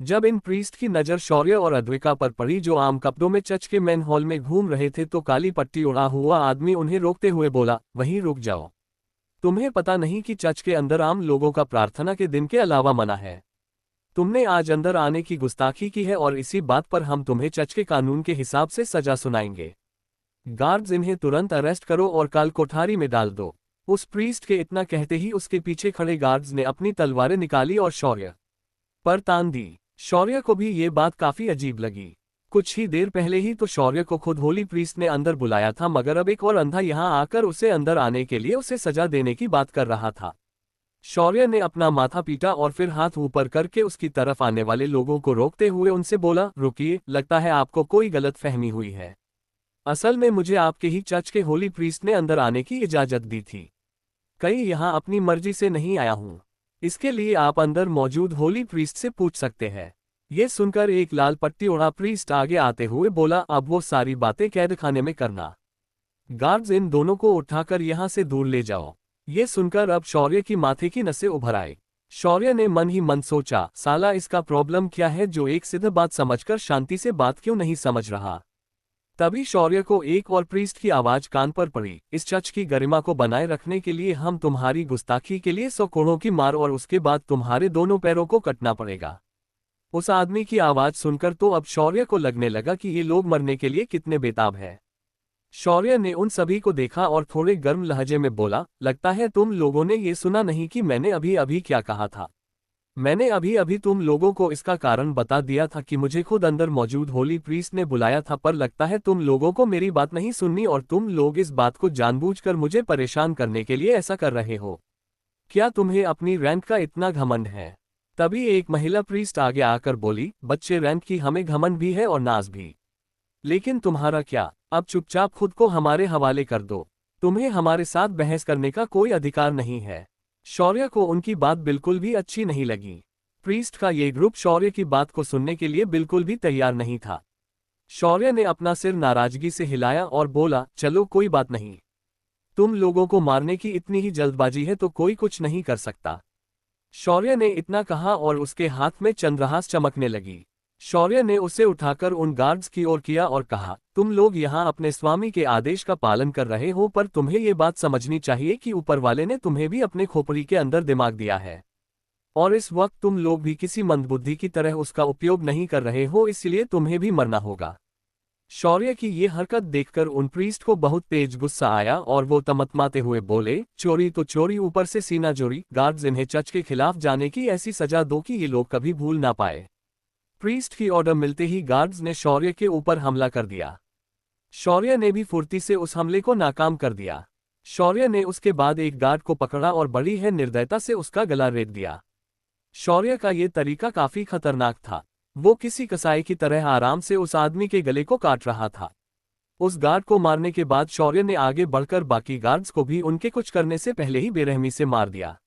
जब इन प्रीस्ट की नज़र शौर्य और अद्विका पर पड़ी, जो आम कपड़ों में चर्च के मेन हॉल में घूम रहे थे, तो काली पट्टी ओढ़ा हुआ आदमी उन्हें रोकते हुए बोला, वहीं रुक जाओ। तुम्हें पता नहीं कि चर्च के अंदर आम लोगों का प्रार्थना के दिन के अलावा मना है? तुमने आज अंदर आने की गुस्ताखी की है और इसी बात पर हम तुम्हें चर्च के कानून के हिसाब से सजा सुनाएंगे। गार्ड्स, इन्हें तुरंत अरेस्ट करो और काल कोठारी में डाल दो। उस प्रीस्ट के इतना कहते ही उसके पीछे खड़े गार्ड्स ने अपनी तलवारें निकाली और शौर्य पर तान दी। शौर्य को भी ये बात काफी अजीब लगी। कुछ ही देर पहले ही तो शौर्य को खुद होली प्रीस्ट ने अंदर बुलाया था, मगर अब एक और अंधा यहां आकर उसे अंदर आने के लिए उसे सजा देने की बात कर रहा था। शौर्य ने अपना माथा पीटा और फिर हाथ ऊपर करके उसकी तरफ आने वाले लोगों को रोकते हुए उनसे बोला, रुकिए, लगता है आपको कोई गलतफहमी हुई है। असल में मुझे आपके ही चर्च के होली प्रीस्ट ने अंदर आने की इजाजत दी थी। कहीं यहाँ अपनी मर्जी से नहीं आया हूँ। इसके लिए आप अंदर मौजूद होली प्रीस्ट से पूछ सकते हैं। ये सुनकर एक लाल पट्टी ओढ़ा प्रीस्ट आगे आते हुए बोला, अब वो सारी बातें कैद खाने में करना। गार्ड्स, इन दोनों को उठाकर यहाँ से दूर ले जाओ। ये सुनकर अब शौर्य की माथे की नसें उभर आई। शौर्य ने मन ही मन सोचा, साला इसका प्रॉब्लम क्या है जो एक सीधी बात समझकर शांति से बात क्यों नहीं समझ रहा। तभी शौर्य को एक और प्रीस्ट की आवाज कान पर पड़ी, इस चर्च की गरिमा को बनाए रखने के लिए हम तुम्हारी गुस्ताखी के लिए 100 कोड़ों की मार और उसके बाद तुम्हारे दोनों पैरों को कटना पड़ेगा। उस आदमी की आवाज सुनकर तो अब शौर्य को लगने लगा कि ये लोग मरने के लिए कितने बेताब हैं। शौर्य ने उन सभी को देखा और थोड़े गर्म लहजे में बोला, लगता है तुम लोगों ने ये सुना नहीं कि मैंने अभी अभी क्या कहा था। मैंने अभी अभी तुम लोगों को इसका कारण बता दिया था कि मुझे खुद अंदर मौजूद होली प्रीस्ट ने बुलाया था, पर लगता है तुम लोगों को मेरी बात नहीं सुननी और तुम लोग इस बात को जानबूझकर मुझे परेशान करने के लिए ऐसा कर रहे हो। क्या तुम्हें अपनी रैंक का इतना घमंड है? तभी एक महिला प्रीस्ट आगे आकर बोली, बच्चे, रैंक की हमें घमंड भी है और नाज भी, लेकिन तुम्हारा क्या? अब चुपचाप खुद को हमारे हवाले कर दो। तुम्हें हमारे साथ बहस करने का कोई अधिकार नहीं है। शौर्य को उनकी बात बिल्कुल भी अच्छी नहीं लगी। प्रीस्ट का ये ग्रुप शौर्य की बात को सुनने के लिए बिल्कुल भी तैयार नहीं था। शौर्य ने अपना सिर नाराजगी से हिलाया और बोला, चलो कोई बात नहीं। तुम लोगों को मारने की इतनी ही जल्दबाजी है तो कोई कुछ नहीं कर सकता। शौर्य ने इतना कहा और उसके हाथ में चंद्रहास चमकने लगी। शौर्य ने उसे उठाकर उन गार्ड्स की ओर किया और कहा, तुम लोग यहाँ अपने स्वामी के आदेश का पालन कर रहे हो, पर तुम्हें ये बात समझनी चाहिए कि ऊपर वाले ने तुम्हें भी अपने खोपड़ी के अंदर दिमाग दिया है और इस वक्त तुम लोग भी किसी मंदबुद्धि की तरह उसका उपयोग नहीं कर रहे हो, इसलिए तुम्हें भी मरना होगा। शौर्य की ये हरकत देखकर उन प्रीस्ट को बहुत तेज गुस्सा आया और वो तमतमाते हुए बोले, चोरी तो चोरी, ऊपर से सीना चोरी। गार्ड्स, इन्हें चर्च के खिलाफ जाने की ऐसी सजा दो कि ये लोग कभी भूल ना पाए। प्रीस्ट की ऑर्डर मिलते ही गार्ड्स ने शौर्य के ऊपर हमला कर दिया। शौर्य ने भी फुर्ती से उस हमले को नाकाम कर दिया। शौर्य ने उसके बाद एक गार्ड को पकड़ा और बड़ी है निर्दयता से उसका गला रेत दिया। शौर्य का ये तरीका काफी खतरनाक था। वो किसी कसाई की तरह आराम से उस आदमी के गले को काट रहा था। उस गार्ड को मारने के बाद शौर्य ने आगे बढ़कर बाकी गार्ड्स को भी उनके कुछ करने से पहले ही बेरहमी से मार दिया।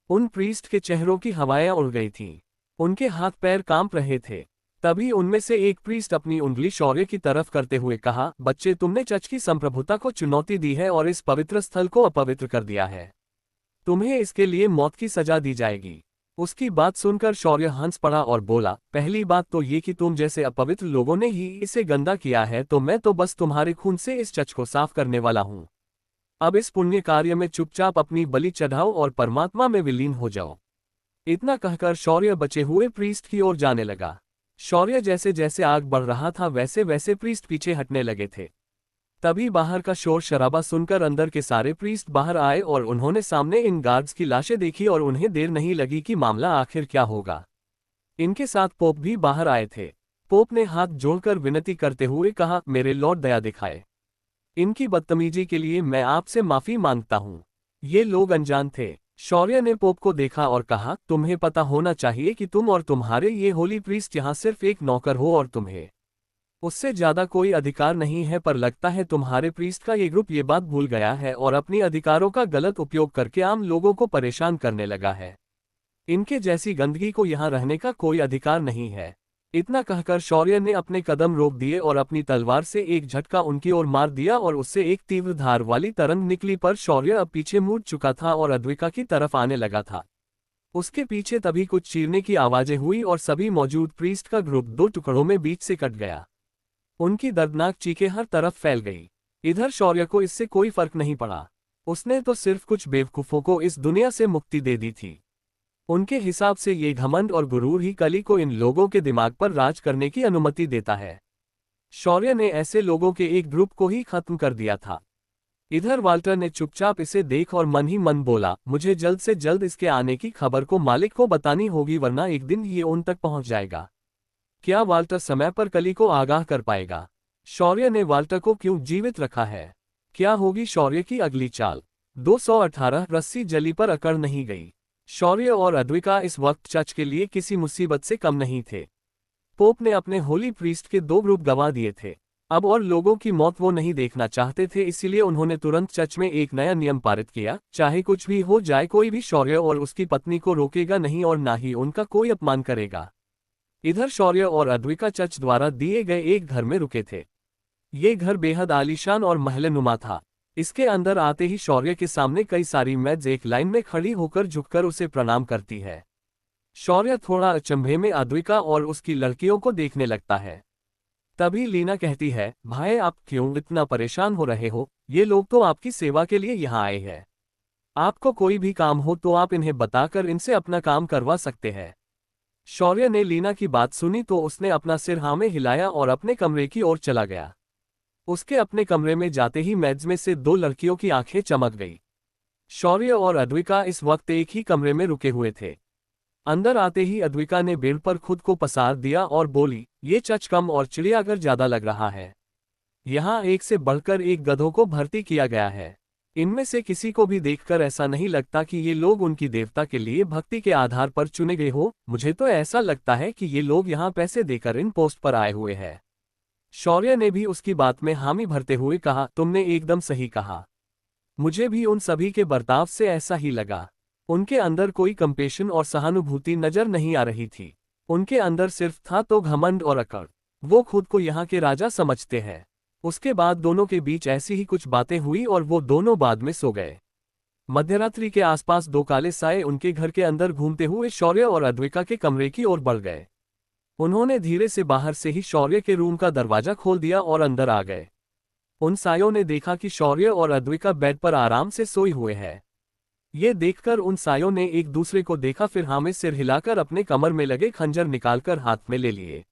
उन प्रीस्ट के चेहरों की हवाएं उड़ गई थीं। उनके हाथ पैर कांप रहे थे। तभी उनमें से एक प्रीस्ट अपनी उंगली शौर्य की तरफ करते हुए कहा, बच्चे, तुमने चर्च की संप्रभुता को चुनौती दी है और इस पवित्र स्थल को अपवित्र कर दिया है। तुम्हें इसके लिए मौत की सजा दी जाएगी। उसकी बात सुनकर शौर्य हंस पड़ा और बोला, पहली बात तो ये कि तुम जैसे अपवित्र लोगों ने ही इसे गंदा किया है, तो मैं तो बस तुम्हारे खून से इस चर्च को साफ करने वाला हूँ। अब इस पुण्य कार्य में चुपचाप अपनी बलि चढ़ाओ और परमात्मा में विलीन हो जाओ। इतना कहकर शौर्य बचे हुए प्रीस्ट की ओर जाने लगा। शौर्य जैसे जैसे आग बढ़ रहा था वैसे वैसे प्रीस्ट पीछे हटने लगे थे। तभी बाहर का शोर शराबा सुनकर अंदर के सारे प्रीस्ट बाहर आए और उन्होंने सामने इन गार्ड्स की लाशें देखी और उन्हें देर नहीं लगी कि मामला आखिर क्या होगा। इनके साथ पोप भी बाहर आए थे। पोप ने हाथ जोड़कर विनती करते हुए कहा, मेरे लॉर्ड, दया दिखाए। इनकी बदतमीजी के लिए मैं आपसे माफी मांगता हूँ। ये लोग अनजान थे। शौर्य ने पोप को देखा और कहा, तुम्हें पता होना चाहिए कि तुम और तुम्हारे ये होली प्रीस्ट यहाँ सिर्फ एक नौकर हो और तुम्हें उससे ज्यादा कोई अधिकार नहीं है, पर लगता है तुम्हारे प्रीस्ट का ये ग्रुप ये बात भूल गया है और अपनी अधिकारों का गलत उपयोग करके आम लोगों को परेशान करने लगा है। इनके जैसी गंदगी को यहाँ रहने का कोई अधिकार नहीं है। इतना कहकर शौर्य ने अपने कदम रोक दिए और अपनी तलवार से एक झटका उनकी ओर मार दिया और उससे एक तीव्र धार वाली तरंग निकली, पर शौर्य अब पीछे मुड़ चुका था और अद्विका की तरफ आने लगा था। उसके पीछे तभी कुछ चीरने की आवाजें हुई और सभी मौजूद प्रीस्ट का ग्रुप दो टुकड़ों में बीच से कट गया। उनकी दर्दनाक चीखें हर तरफ फैल गई। इधर शौर्य को इससे कोई फर्क नहीं पड़ा। उसने तो सिर्फ कुछ बेवकूफों को इस दुनिया से मुक्ति दे दी थी। उनके हिसाब से ये घमंड और गुरूर ही कली को इन लोगों के दिमाग पर राज करने की अनुमति देता है। शौर्य ने ऐसे लोगों के एक ग्रुप को ही खत्म कर दिया था। इधर वाल्टर ने चुपचाप इसे देख और मन ही मन बोला, मुझे जल्द से जल्द इसके आने की खबर को मालिक को बतानी होगी, वरना एक दिन ये उन तक पहुंच जाएगा। क्या वाल्टर समय पर कली को आगाह कर पाएगा? शौर्य ने वाल्टर को क्यों जीवित रखा है? क्या होगी शौर्य की अगली चाल? 218 रस्सी जली पर अकड़ नहीं गई। शौर्य और अद्विका इस वक्त चर्च के लिए किसी मुसीबत से कम नहीं थे। पोप ने अपने होली प्रीस्ट के 2 ग्रुप गंवा दिए थे। अब और लोगों की मौत वो नहीं देखना चाहते थे, इसीलिए उन्होंने तुरंत चर्च में एक नया नियम पारित किया, चाहे कुछ भी हो जाए कोई भी शौर्य और उसकी पत्नी को रोकेगा नहीं और ना ही उनका कोई अपमान करेगा। इधर शौर्य और अद्विका चर्च द्वारा दिए गए एक घर में रुके थे। ये घर बेहद आलीशान और महलनुमा था। इसके अंदर आते ही शौर्य के सामने कई सारी मेज एक लाइन में खड़ी होकर झुककर उसे प्रणाम करती है। शौर्य थोड़ा अचंभे में अद्विका और उसकी लड़कियों को देखने लगता है। तभी लीना कहती है, भाई आप क्यों इतना परेशान हो रहे हो? ये लोग तो आपकी सेवा के लिए यहाँ आए हैं। आपको कोई भी काम हो तो आप इन्हें बताकर इनसे अपना काम करवा सकते हैं। शौर्य ने लीना की बात सुनी तो उसने अपना सिर हाँ में हिलाया और अपने कमरे की ओर चला गया। उसके अपने कमरे में जाते ही मेज में से 2 लड़कियों की आंखें चमक गई। शौर्य और अद्विका इस वक्त एक ही कमरे में रुके हुए थे। अंदर आते ही अद्विका ने बेड पर खुद को पसार दिया और बोली, ये चच कम और चिड़ियाघर ज्यादा लग रहा है। यहाँ एक से बढ़कर एक गधों को भर्ती किया गया है। इनमें से किसी को भी देखकर ऐसा नहीं लगता कि ये लोग उनकी देवता के लिए भक्ति के आधार पर चुने गए हो। मुझे तो ऐसा लगता है कि ये लोग यहाँ पैसे देकर इन पोस्ट पर आए हुए हैं। शौर्य ने भी उसकी बात में हामी भरते हुए कहा, तुमने एकदम सही कहा। मुझे भी उन सभी के बर्ताव से ऐसा ही लगा। उनके अंदर कोई कंपेशन और सहानुभूति नजर नहीं आ रही थी। उनके अंदर सिर्फ था तो घमंड और अकड़। वो खुद को यहाँ के राजा समझते हैं। उसके बाद दोनों के बीच ऐसी ही कुछ बातें हुई और वो दोनों बाद में सो गए। मध्यरात्रि के आसपास 2 काले साए उनके घर के अंदर घूमते हुए शौर्य और अद्विका के कमरे की ओर बढ़ गए। उन्होंने धीरे से बाहर से ही शौर्य के रूम का दरवाजा खोल दिया और अंदर आ गए। उन सायों ने देखा कि शौर्य और अद्विका बेड पर आराम से सोए हुए हैं। ये देखकर उन सायों ने एक दूसरे को देखा, फिर हाँ में सिर हिलाकर अपने कमर में लगे खंजर निकालकर हाथ में ले लिए।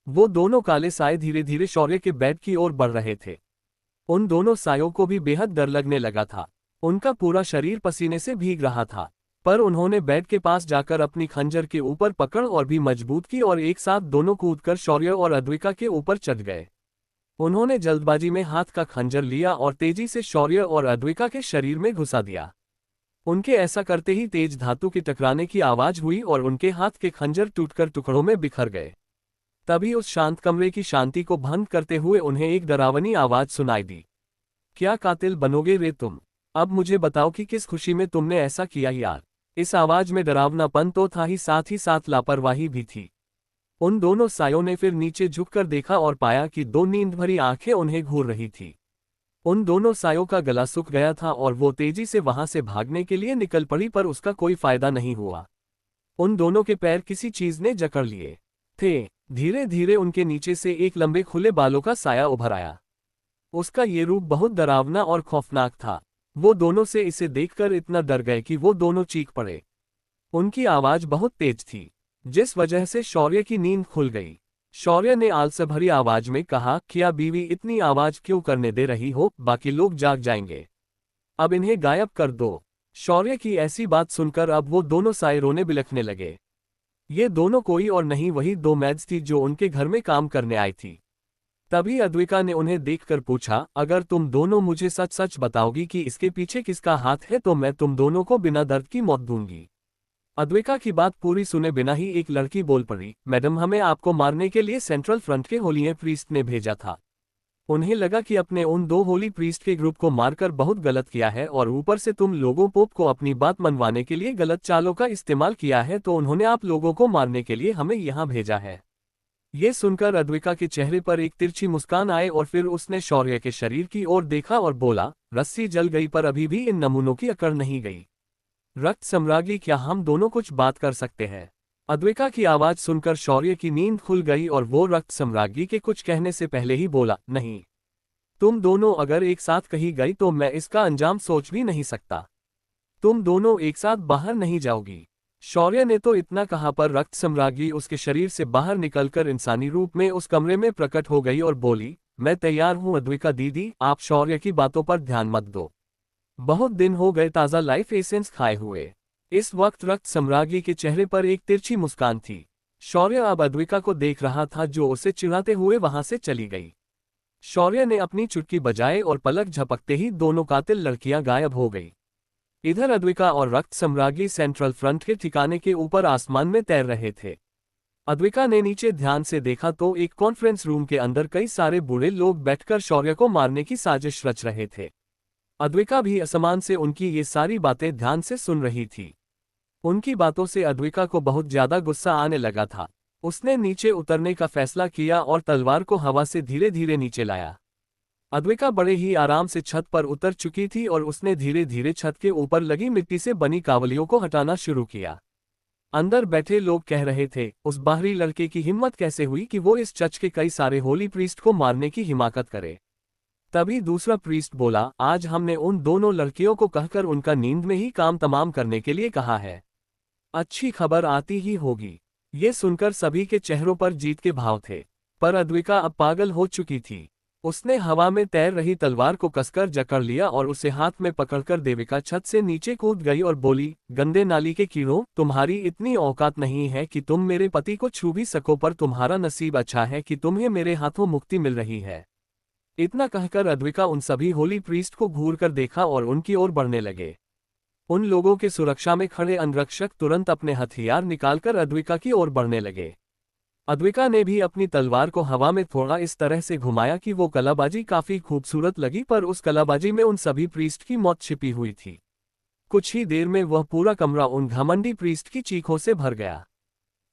वो दोनों काले साए धीरे धीरे शौर्य के बेड की ओर बढ़ रहे थे। उन दोनों सायों को भी बेहद डर लगने लगा था। उनका पूरा शरीर पसीने से भीग रहा था, पर उन्होंने बेड के पास जाकर अपनी खंजर के ऊपर पकड़ और भी मजबूत की और एक साथ दोनों कूदकर शौर्य और अद्विका के ऊपर चढ़ गए। उन्होंने जल्दबाजी में हाथ का खंजर लिया और तेजी से शौर्य और अद्विका के शरीर में घुसा दिया। उनके ऐसा करते ही तेज धातु के टकराने की आवाज हुई और उनके हाथ के खंजर टूटकर टुकड़ों में बिखर गए। तभी उस शांत कमरे की शांति को भंग करते हुए उन्हें एक डरावनी आवाज सुनाई दी। क्या कातिल बनोगे रे तुम? अब मुझे बताओ कि किस खुशी में तुमने ऐसा किया यार। इस आवाज में डरावनापन तो था ही साथ लापरवाही भी थी। उन दोनों सायों ने फिर नीचे झुककर देखा और पाया कि 2 नींद भरी आंखें उन्हें घूर रही थी। उन दोनों सायों का गला सूख गया था और वो तेजी से वहां से भागने के लिए निकल पड़ी, पर उसका कोई फायदा नहीं हुआ। उन दोनों के पैर किसी चीज ने जकड़ लिए थे। धीरे धीरे उनके नीचे से एक लंबे खुले बालों का साया उभर आया। उसका ये रूप बहुत डरावना और खौफनाक था। वो दोनों से इसे देखकर इतना डर गए कि वो दोनों चीख पड़े। उनकी आवाज बहुत तेज थी, जिस वजह से शौर्य की नींद खुल गई। शौर्य ने आलस भरी आवाज में कहा, क्या बीवी इतनी आवाज क्यों करने दे रही हो? बाकी लोग जाग जाएंगे। अब इन्हें गायब कर दो। शौर्य की ऐसी बात सुनकर अब वो दोनों साए रोने बिलखने लगे। ये दोनों कोई और नहीं, वही 2 मैड्स थी जो उनके घर में काम करने आई थी। तभी अद्विका ने उन्हें देखकर पूछा, अगर तुम दोनों मुझे सच सच बताओगी कि इसके पीछे किसका हाथ है तो मैं तुम दोनों को बिना दर्द की मौत दूंगी। अद्विका की बात पूरी सुने बिना ही एक लड़की बोल पड़ी, मैडम हमें आपको मारने के लिए सेंट्रल फ्रंट के होली प्रीस्ट ने भेजा था। उन्हें लगा कि अपने उन 2 होली प्रीस्ट के ग्रुप को मारकर बहुत गलत किया है और ऊपर से तुम लोगों पोप को अपनी बात मनवाने के लिए गलत चालों का इस्तेमाल किया है, तो उन्होंने आप लोगों को मारने के लिए हमें यहाँ भेजा है। ये सुनकर अद्विका के चेहरे पर एक तिरछी मुस्कान आए और फिर उसने शौर्य के शरीर की ओर देखा और बोला, रस्सी जल गई पर अभी भी इन नमूनों की अकड़ नहीं गई। रक्त सम्राज्ञी, क्या हम दोनों कुछ बात कर सकते हैं? अद्विका की आवाज सुनकर शौर्य की नींद खुल गई और वो रक्त सम्राज्ञी के कुछ कहने से पहले ही बोला, नहीं, तुम दोनों अगर एक साथ कहीं गई तो मैं इसका अंजाम सोच भी नहीं सकता। तुम दोनों एक साथ बाहर नहीं जाओगी। शौर्य ने तो इतना कहा पर रक्त सम्राज्ञी उसके शरीर से बाहर निकलकर इंसानी रूप में उस कमरे में प्रकट हो गई और बोली, मैं तैयार हूं अद्विका दीदी, आप शौर्य की बातों पर ध्यान मत दो। बहुत दिन हो गए ताज़ा लाइफ एसेंस खाए हुए। इस वक्त रक्त सम्राज्ञी के चेहरे पर एक तिरछी मुस्कान थी। शौर्य अब अद्विका को देख रहा था जो उसे चिढ़ाते हुए वहां से चली गई। शौर्य ने अपनी चुटकी बजाए और पलक झपकते ही दोनों कातिल लड़कियां गायब हो गई। इधर अद्विका और रक्त सम्राज्ञी सेंट्रल फ्रंट के ठिकाने के ऊपर आसमान में तैर रहे थे। अद्विका ने नीचे ध्यान से देखा तो एक कॉन्फ्रेंस रूम के अंदर कई सारे बूढ़े लोग बैठकर शौर्य को मारने की साजिश रच रहे थे। अद्विका भी असमान से उनकी ये सारी बातें ध्यान से सुन रही थी। उनकी बातों से अद्विका को बहुत ज्यादा गुस्सा आने लगा था। उसने नीचे उतरने का फैसला किया और तलवार को हवा से धीरे धीरे नीचे लाया। अद्विका बड़े ही आराम से छत पर उतर चुकी थी और उसने धीरे धीरे छत के ऊपर लगी मिट्टी से बनी कावलियों को हटाना शुरू किया। अंदर बैठे लोग कह रहे थे, उस बाहरी लड़के की हिम्मत कैसे हुई कि वो इस चर्च के कई सारे होली प्रीस्ट को मारने की हिमाकत करे। तभी दूसरा प्रीस्ट बोला, आज हमने उन दोनों लड़कियों को कहकर उनका नींद में ही काम तमाम करने के लिए कहा है। अच्छी खबर आती ही होगी। ये सुनकर सभी के चेहरों पर जीत के भाव थे, पर अद्विका अब पागल हो चुकी थी। उसने हवा में तैर रही तलवार को कसकर जकड़ लिया और उसे हाथ में पकड़कर देविका छत से नीचे कूद गई और बोली, गंदे नाली के कीड़ों, तुम्हारी इतनी औकात नहीं है कि तुम मेरे पति को छू भी सको, पर तुम्हारा नसीब अच्छा है कि तुम्हें मेरे हाथों मुक्ति मिल रही है। इतना कहकर अद्विका उन सभी होली प्रीस्ट को घूर कर देखा और उनकी ओर बढ़ने लगे। उन लोगों के सुरक्षा में खड़े अंगरक्षक तुरंत अपने हथियार निकालकर अद्विका की ओर बढ़ने लगे। अद्विका ने भी अपनी तलवार को हवा में थोड़ा इस तरह से घुमाया कि वो कलाबाजी काफी खूबसूरत लगी, पर उस कलाबाजी में उन सभी प्रीस्ट की मौत छिपी हुई थी। कुछ ही देर में वह पूरा कमरा उन घमंडी प्रीस्ट की चीखों से भर गया।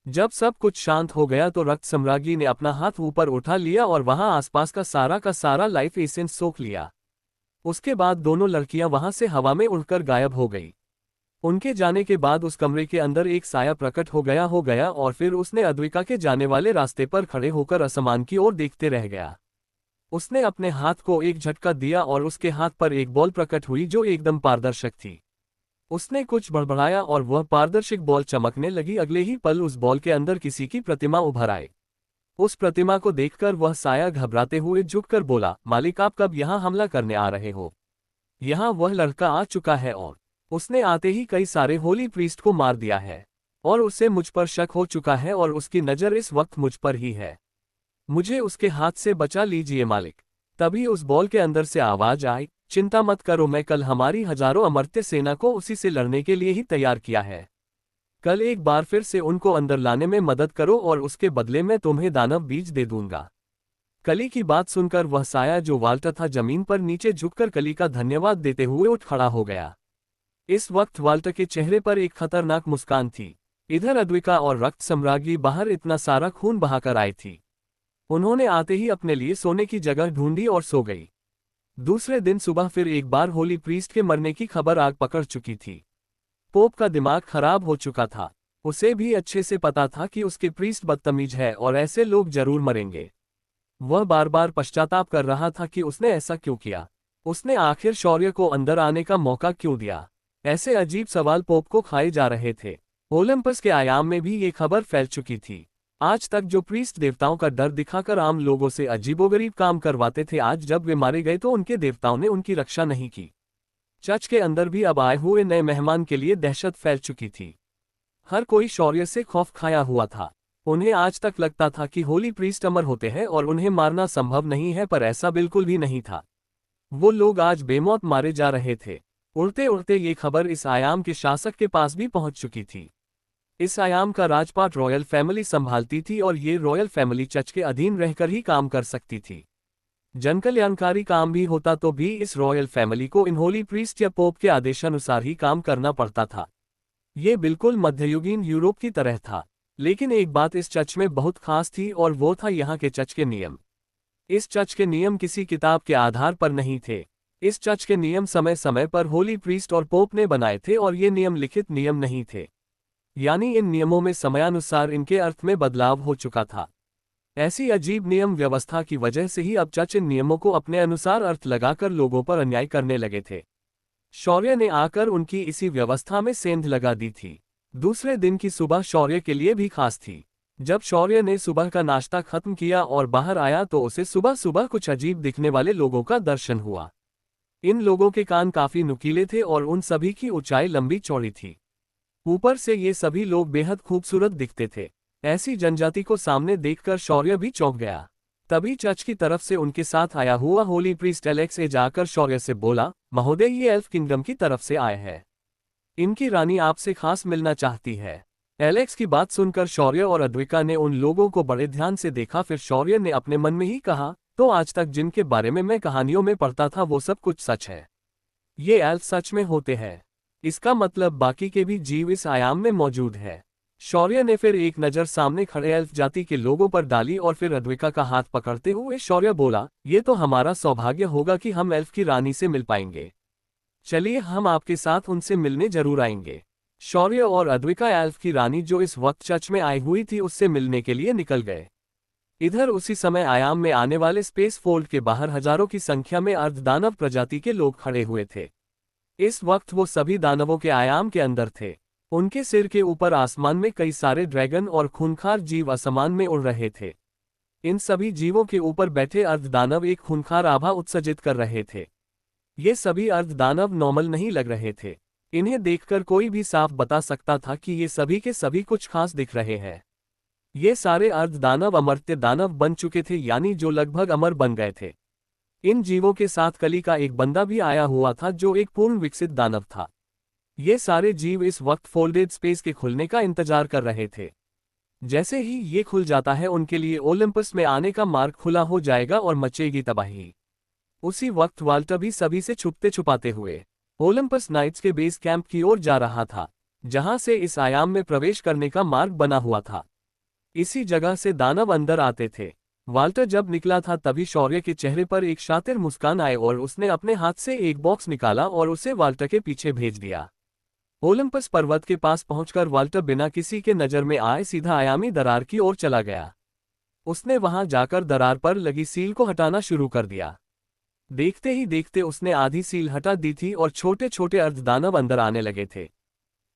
जब सब कुछ शांत हो गया तो रक्त सम्राज्ञी ने अपना हाथ ऊपर उठा लिया और वहां आसपास का सारा लाइफ एसेंस सोख लिया। उसके बाद दोनों लड़कियां वहां से हवा में उड़कर गायब हो गई। उनके जाने के बाद उस कमरे के अंदर एक साया प्रकट हो गया और फिर उसने अद्विका के जाने वाले रास्ते पर खड़े होकर आसमान की ओर देखते रह गया। उसने अपने हाथ को एक झटका दिया और उसके हाथ पर एक बॉल प्रकट हुई जो एकदम पारदर्शक थी। उसने कुछ बड़बड़ाया और वह पारदर्शक बॉल चमकने लगी। अगले ही पल उस बॉल के अंदर किसी की प्रतिमा उभर आई। उस प्रतिमा को देखकर वह साया घबराते हुए झुककर बोला, मालिक आप कब यहाँ हमला करने आ रहे हो? यहाँ वह लड़का आ चुका है और उसने आते ही कई सारे होली प्रीस्ट को मार दिया है और उसे मुझ पर शक हो चुका है और उसकी नज़र इस वक्त मुझ पर ही है। मुझे उसके हाथ से बचा लीजिए मालिक। तभी उस बॉल के अंदर से आवाज आई, चिंता मत करो, मैं कल हमारी हजारों अमर्त्य सेना को उसी से लड़ने के लिए ही तैयार किया है। कल एक बार फिर से उनको अंदर लाने में मदद करो और उसके बदले में तुम्हें दानव बीज दे दूंगा। कली की बात सुनकर वह साया जो वाल्टर था जमीन पर नीचे झुककर कली का धन्यवाद देते हुए उठ खड़ा हो गया। इस वक्त वाल्टर के चेहरे पर एक खतरनाक मुस्कान थी। इधर अद्विका और रक्त सम्राज्ञी बाहर इतना सारा खून बहाकर आई थी। उन्होंने आते ही अपने लिए सोने की जगह ढूंढी और सो गई। दूसरे दिन सुबह फिर एक बार होली प्रीस्ट के मरने की खबर आग पकड़ चुकी थी। पोप का दिमाग खराब हो चुका था। उसे भी अच्छे से पता था कि उसके प्रीस्ट बदतमीज है और ऐसे लोग जरूर मरेंगे। वह बार बार पश्चाताप कर रहा था कि उसने ऐसा क्यों किया। उसने आखिर शौर्य को अंदर आने का मौका क्यों दिया। ऐसे अजीब सवाल पोप को खाए जा रहे थे। ओलंपस के आयाम में भी ये खबर फैल चुकी थी। आज तक जो प्रीस्ट देवताओं का डर दिखाकर आम लोगों से अजीबोगरीब काम करवाते थे, आज जब वे मारे गए तो उनके देवताओं ने उनकी रक्षा नहीं की। चर्च के अंदर भी अब आए हुए नए मेहमान के लिए दहशत फैल चुकी थी। हर कोई शौर्य से खौफ खाया हुआ था। उन्हें आज तक लगता था कि होली प्रीस्ट अमर होते हैं और उन्हें मारना संभव नहीं है, पर ऐसा बिल्कुल भी नहीं था। वो लोग आज बेमौत मारे जा रहे थे। उड़ते उड़ते ये खबर इस आयाम के शासक के पास भी पहुंच चुकी थी। इस आयाम का राजपाट रॉयल फैमिली संभालती थी और ये रॉयल फैमिली चर्च के अधीन रहकर ही काम कर सकती थी। जनकल्याणकारी काम भी होता तो भी इस रॉयल फैमिली को इनहोली प्रीस्ट या पोप के आदेशानुसार ही काम करना पड़ता था। ये बिल्कुल मध्ययुगीन यूरोप की तरह था। लेकिन एक बात इस चर्च में बहुत खास थी और वो था यहाँ के चर्च के नियम। इस चर्च के नियम किसी किताब के आधार पर नहीं थे। इस चर्च के नियम समय समय पर होली प्रीस्ट और पोप ने बनाए थे और ये नियम लिखित नियम नहीं थे, यानी इन नियमों में समयानुसार इनके अर्थ में बदलाव हो चुका था। ऐसी अजीब नियम व्यवस्था की वजह से ही अब चर्च इन नियमों को अपने अनुसार अर्थ लगाकर लोगों पर अन्याय करने लगे थे। शौर्य ने आकर उनकी इसी व्यवस्था में सेंध लगा दी थी। दूसरे दिन की सुबह शौर्य के लिए भी खास थी। जब शौर्य ने सुबह का नाश्ता खत्म किया और बाहर आया तो उसे सुबह सुबह कुछ अजीब दिखने वाले लोगों का दर्शन हुआ। इन लोगों के कान काफी नुकीले थे और उन सभी की ऊंचाई लंबी चौड़ी थी। ऊपर से ये सभी लोग बेहद खूबसूरत दिखते थे। ऐसी जनजाति को सामने देखकर शौर्य भी चौंक गया। तभी चर्च की तरफ से उनके साथ आया हुआ होली प्रीस्ट एलेक्स ए जाकर शौर्य से बोला, महोदय ये एल्फ किंगडम की तरफ से आए हैं। इनकी रानी आपसे खास मिलना चाहती है। एलेक्स की बात सुनकर शौर्य और अद्विका ने उन लोगों को बड़े ध्यान से देखा। फिर शौर्य ने अपने मन में ही कहा, तो आज तक जिनके बारे में मैं कहानियों में पढ़ता था वो सब कुछ सच है। ये एल्फ सच में होते हैं। इसका मतलब बाकी के भी जीव इस आयाम में मौजूद है। शौर्य ने फिर एक नज़र सामने खड़े एल्फ जाति के लोगों पर डाली और फिर अद्विका का हाथ पकड़ते हुए शौर्य बोला, ये तो हमारा सौभाग्य होगा कि हम एल्फ की रानी से मिल पाएंगे। चलिए हम आपके साथ उनसे मिलने जरूर आएंगे। शौर्य और अद्विका एल्फ की रानी जो इस वक्त चर्च में आई हुई थी उससे मिलने के लिए निकल गए। इधर उसी समय आयाम में आने वाले स्पेस फोल्ड के बाहर हजारों की संख्या में अर्धदानव प्रजाति के लोग खड़े हुए थे। इस वक्त वो सभी दानवों के आयाम के अंदर थे। उनके सिर के ऊपर आसमान में कई सारे ड्रैगन और खूंखार जीव आसमान में उड़ रहे थे। इन सभी जीवों के ऊपर बैठे अर्धदानव एक खूंखार आभा उत्सर्जित कर रहे थे। ये सभी अर्धदानव नॉर्मल नहीं लग रहे थे। इन्हें देखकर कोई भी साफ बता सकता था कि ये सभी के सभी कुछ खास दिख रहे हैं। ये सारे अर्धदानव अमर्त्य दानव बन चुके थे, यानी जो लगभग अमर बन गए थे। इन जीवों के साथ कली का एक बंदा भी आया हुआ था जो एक पूर्ण विकसित दानव था। ये सारे जीव इस वक्त फोल्डेड स्पेस के खुलने का इंतजार कर रहे थे। जैसे ही ये खुल जाता है उनके लिए ओलंपस में आने का मार्ग खुला हो जाएगा और मचेगी तबाही। उसी वक्त वाल्टर भी सभी से छुपते छुपाते हुए ओलंपस नाइट्स के बेस कैंप की ओर जा रहा था, जहां से इस आयाम में प्रवेश करने का मार्ग बना हुआ था। इसी जगह से दानव अंदर आते थे। वाल्टर जब निकला था तभी शौर्य के चेहरे पर एक शातिर मुस्कान आए और उसने अपने हाथ से एक बॉक्स निकाला और उसे वाल्टर के पीछे भेज दिया। ओलंपस पर्वत के पास पहुंचकर वाल्टर बिना किसी के नजर में आए सीधा आयामी दरार की ओर चला गया। उसने वहां जाकर दरार पर लगी सील को हटाना शुरू कर दिया। देखते ही देखते उसने आधी सील हटा दी थी और छोटे छोटे अर्धदानव अंदर आने लगे थे।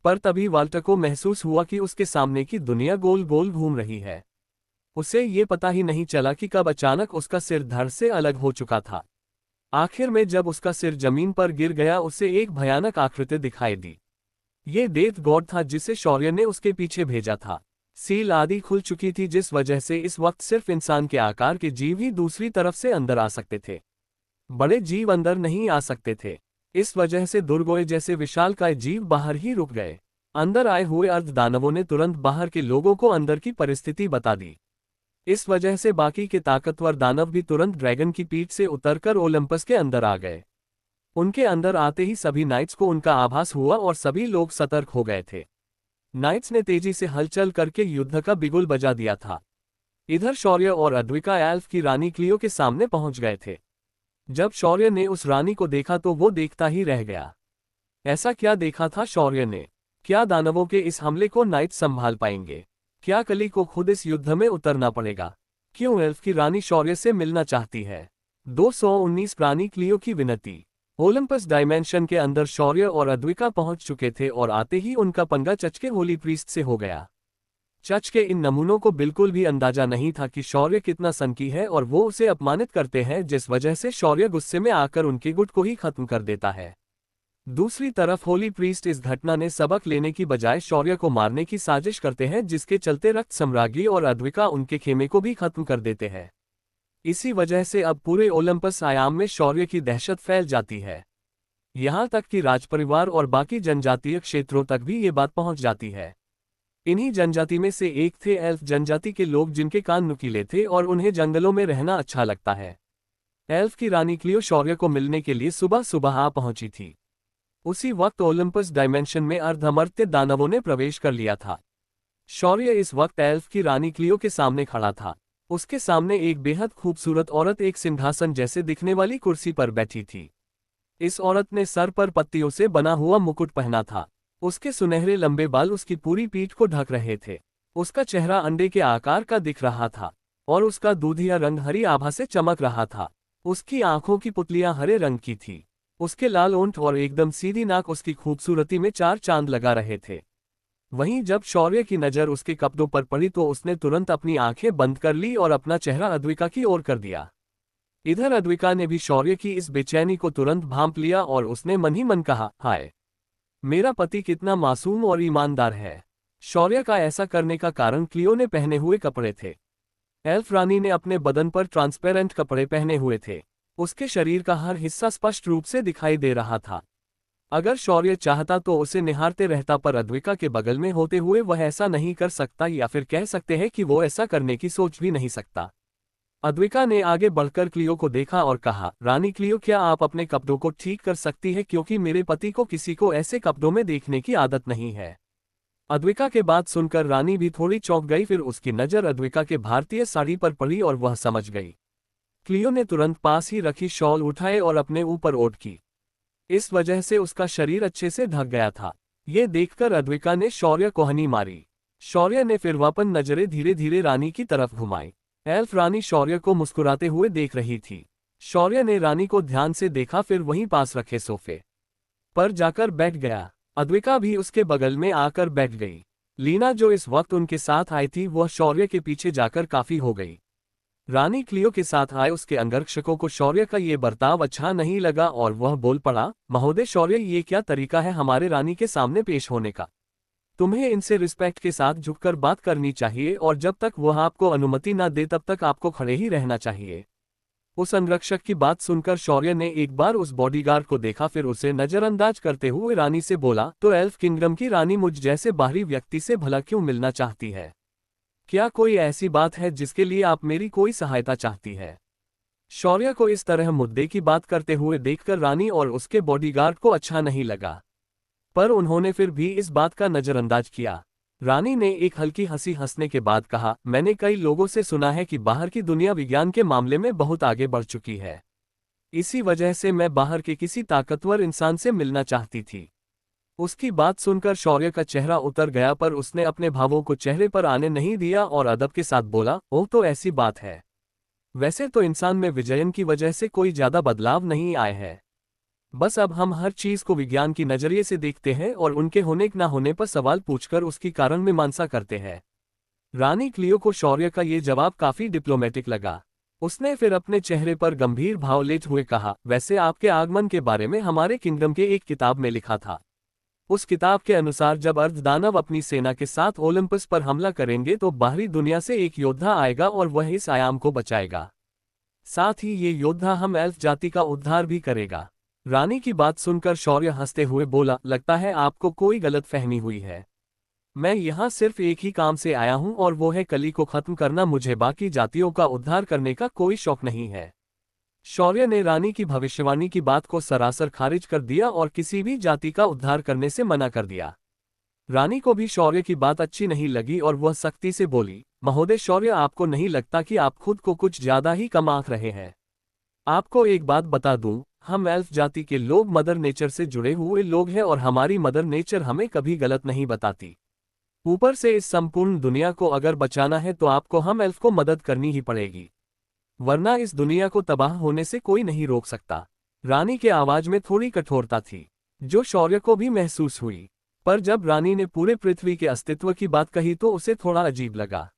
पर तभी वाल्टर को महसूस हुआ कि उसके सामने की दुनिया गोल गोल घूम रही है। उसे ये पता ही नहीं चला कि कब अचानक उसका सिर धड़ से अलग हो चुका था। आखिर में जब उसका सिर जमीन पर गिर गया उसे एक भयानक आकृति दिखाई दी। ये डेथ गॉड था जिसे शौर्य ने उसके पीछे भेजा था। सील आदि खुल चुकी थी जिस वजह से इस वक्त सिर्फ इंसान के आकार के जीव ही दूसरी तरफ से अंदर आ सकते थे। बड़े जीव अंदर नहीं आ सकते थे। इस वजह से दुर्गोय जैसे विशालकाय जीव बाहर ही रुक गए। अंदर आए हुए अर्धदानवों ने तुरंत बाहर के लोगों को अंदर की परिस्थिति बता दी। इस वजह से बाकी के ताकतवर दानव भी तुरंत ड्रैगन की पीठ से उतरकर ओलंपस के अंदर आ गए। उनके अंदर आते ही सभी नाइट्स को उनका आभास हुआ और सभी लोग सतर्क हो गए थे। नाइट्स ने तेजी से हलचल करके युद्ध का बिगुल बजा दिया था। इधर शौर्य और अद्विका एल्फ की रानी क्लियो के सामने पहुंच गए थे। जब शौर्य ने उस रानी को देखा तो वो देखता ही रह गया। ऐसा क्या देखा था शौर्य ने? क्या दानवों के इस हमले को नाइट्स संभाल पाएंगे? क्या कली को खुद इस युद्ध में उतरना पड़ेगा? क्यों एल्फ की रानी शौर्य से मिलना चाहती है? 219 प्राणी क्लियो की विनती। ओलंपस डायमेंशन के अंदर शौर्य और अद्विका पहुंच चुके थे और आते ही उनका पंगा चच के होली प्रीस्ट से हो गया। चच के इन नमूनों को बिल्कुल भी अंदाजा नहीं था कि शौर्य कितना सनकी है और वो उसे अपमानित करते हैं, जिस वजह से शौर्य गुस्से में आकर उनके गुट को ही खत्म कर देता है। दूसरी तरफ होली प्रीस्ट इस घटना ने सबक लेने की बजाय शौर्य को मारने की साजिश करते हैं, जिसके चलते रक्त सम्राज्ञी और अद्विका उनके खेमे को भी खत्म कर देते हैं। इसी वजह से अब पूरे ओलंपस आयाम में शौर्य की दहशत फैल जाती है। यहाँ तक कि राजपरिवार और बाकी जनजातीय क्षेत्रों तक भी ये बात पहुँच जाती है। इन्हीं जनजाति में से एक थे एल्फ जनजाति के लोग जिनके कान नुकीले थे और उन्हें जंगलों में रहना अच्छा लगता है। एल्फ की रानी क्लियो शौर्य को मिलने के लिए सुबह सुबह आ पहुंची थी। उसी वक्त ओलंपस डायमेंशन में अर्धमर्त्य दानवों ने प्रवेश कर लिया था। शौर्य इस वक्त एल्फ की रानी क्लियो के सामने खड़ा था। उसके सामने एक बेहद खूबसूरत औरत एक सिंहासन जैसे दिखने वाली कुर्सी पर बैठी थी। इस औरत ने सर पर पत्तियों से बना हुआ मुकुट पहना था। उसके सुनहरे लंबे बाल उसकी पूरी पीठ को ढक रहे थे। उसका चेहरा अंडे के आकार का दिख रहा था और उसका दूधिया रंग हरी आभा से चमक रहा था। उसकी आंखों की पुतलियां हरे रंग की थी। उसके लाल ओंठ और एकदम सीधी नाक उसकी खूबसूरती में चार चांद लगा रहे थे। वहीं जब शौर्य की नज़र उसके कपड़ों पर पड़ी तो उसने तुरंत अपनी आंखें बंद कर ली और अपना चेहरा अद्विका की ओर कर दिया। इधर अद्विका ने भी शौर्य की इस बेचैनी को तुरंत भांप लिया और उसने मन ही मन कहा, हाय, मेरा पति कितना मासूम और ईमानदार है। शौर्य का ऐसा करने का कारण क्लियो ने पहने हुए कपड़े थे। एल्फ रानी ने अपने बदन पर ट्रांसपेरेंट कपड़े पहने हुए थे। उसके शरीर का हर हिस्सा स्पष्ट रूप से दिखाई दे रहा था। अगर शौर्य चाहता तो उसे निहारते रहता, पर अद्विका के बगल में होते हुए वह ऐसा नहीं कर सकता, या फिर कह सकते हैं कि वो ऐसा करने की सोच भी नहीं सकता। अद्विका ने आगे बढ़कर क्लियो को देखा और कहा, रानी क्लियो, क्या आप अपने कपड़ों को ठीक कर सकती है, क्योंकि मेरे पति को किसी को ऐसे कपड़ों में देखने की आदत नहीं है। अद्विका के बात सुनकर रानी भी थोड़ी चौंक गई। फिर उसकी नज़र अद्विका के भारतीय साड़ी पर पड़ी और वह समझ गई। क्लियो ने तुरंत पास ही रखी शॉल उठाए और अपने ऊपर ओढ़ की। इस वजह से उसका शरीर अच्छे से ढक गया था। ये देखकर अद्विका ने शौर्य को हनी मारी। शौर्य ने फिर वापन नजरें धीरे धीरे रानी की तरफ घुमाई। एल्फ रानी शौर्य को मुस्कुराते हुए देख रही थी। शौर्य ने रानी को ध्यान से देखा, फिर वहीं पास रखे सोफे पर जाकर बैठ गया। अद्विका भी उसके बगल में आकर बैठ गई। लीना, जो इस वक्त उनके साथ आई थी, वह शौर्य के पीछे जाकर काफी हो गई। रानी क्लियो के साथ आए उसके अंगरक्षकों को शौर्य का ये बर्ताव अच्छा नहीं लगा और वह बोल पड़ा, महोदय शौर्य, ये क्या तरीका है हमारे रानी के सामने पेश होने का? तुम्हें इनसे रिस्पेक्ट के साथ झुककर बात करनी चाहिए और जब तक वह आपको अनुमति ना दे तब तक आपको खड़े ही रहना चाहिए। उस अंगरक्षक की बात सुनकर शौर्य ने एक बार उस बॉडीगार्ड को देखा, फिर उसे नजरअंदाज करते हुए रानी से बोला, तो एल्फ किंगडम की रानी मुझ जैसे बाहरी व्यक्ति से भला क्यों मिलना चाहती है? क्या कोई ऐसी बात है जिसके लिए आप मेरी कोई सहायता चाहती है? शौर्य को इस तरह मुद्दे की बात करते हुए देखकर रानी और उसके बॉडीगार्ड को अच्छा नहीं लगा, पर उन्होंने फिर भी इस बात का नजरअंदाज किया। रानी ने एक हल्की हंसी हंसने के बाद कहा, मैंने कई लोगों से सुना है कि बाहर की दुनिया विज्ञान के मामले में बहुत आगे बढ़ चुकी है। इसी वजह से मैं बाहर के किसी ताकतवर इंसान से मिलना चाहती थी। उसकी बात सुनकर शौर्य का चेहरा उतर गया, पर उसने अपने भावों को चेहरे पर आने नहीं दिया और अदब के साथ बोला, ओह, तो ऐसी बात है। वैसे तो इंसान में विजयन की वजह से कोई ज्यादा बदलाव नहीं आए है। बस अब हम हर चीज को विज्ञान की नजरिए से देखते हैं और उनके होने न होने पर सवाल पूछकर उसकी कारण मीमांसा करते हैं। रानी क्लियो को शौर्य का ये जवाब काफी डिप्लोमेटिक लगा। उसने फिर अपने चेहरे पर गंभीर भाव लेते हुए कहा, वैसे आपके आगमन के बारे में हमारे किंगडम के एक किताब में लिखा था। उस किताब के अनुसार जब अर्धदानव अपनी सेना के साथ ओलंपस पर हमला करेंगे तो बाहरी दुनिया से एक योद्धा आएगा और वह इस आयाम को बचाएगा। साथ ही ये योद्धा हम एल्फ जाति का उद्धार भी करेगा। रानी की बात सुनकर शौर्य हंसते हुए बोला, लगता है आपको कोई गलत फहमी हुई है। मैं यहाँ सिर्फ एक ही काम से आया हूँ और वो है कली को खत्म करना। मुझे बाकी जातियों का उद्धार करने का कोई शौक नहीं है। शौर्य ने रानी की भविष्यवाणी की बात को सरासर खारिज कर दिया और किसी भी जाति का उद्धार करने से मना कर दिया। रानी को भी शौर्य की बात अच्छी नहीं लगी और वह सख्ती से बोली, महोदय शौर्य, आपको नहीं लगता कि आप खुद को कुछ ज्यादा ही कम आंक रहे हैं? आपको एक बात बता दूं, हम एल्फ जाति के लोग मदर नेचर से जुड़े हुए लोग हैं और हमारी मदर नेचर हमें कभी गलत नहीं बताती। ऊपर से इस संपूर्ण दुनिया को अगर बचाना है तो आपको हम एल्फ को मदद करनी ही पड़ेगी, वरना इस दुनिया को तबाह होने से कोई नहीं रोक सकता। रानी के आवाज में थोड़ी कठोरता थी, जो शौर्य को भी महसूस हुई, पर जब रानी ने पूरे पृथ्वी के अस्तित्व की बात कही तो उसे थोड़ा अजीब लगा।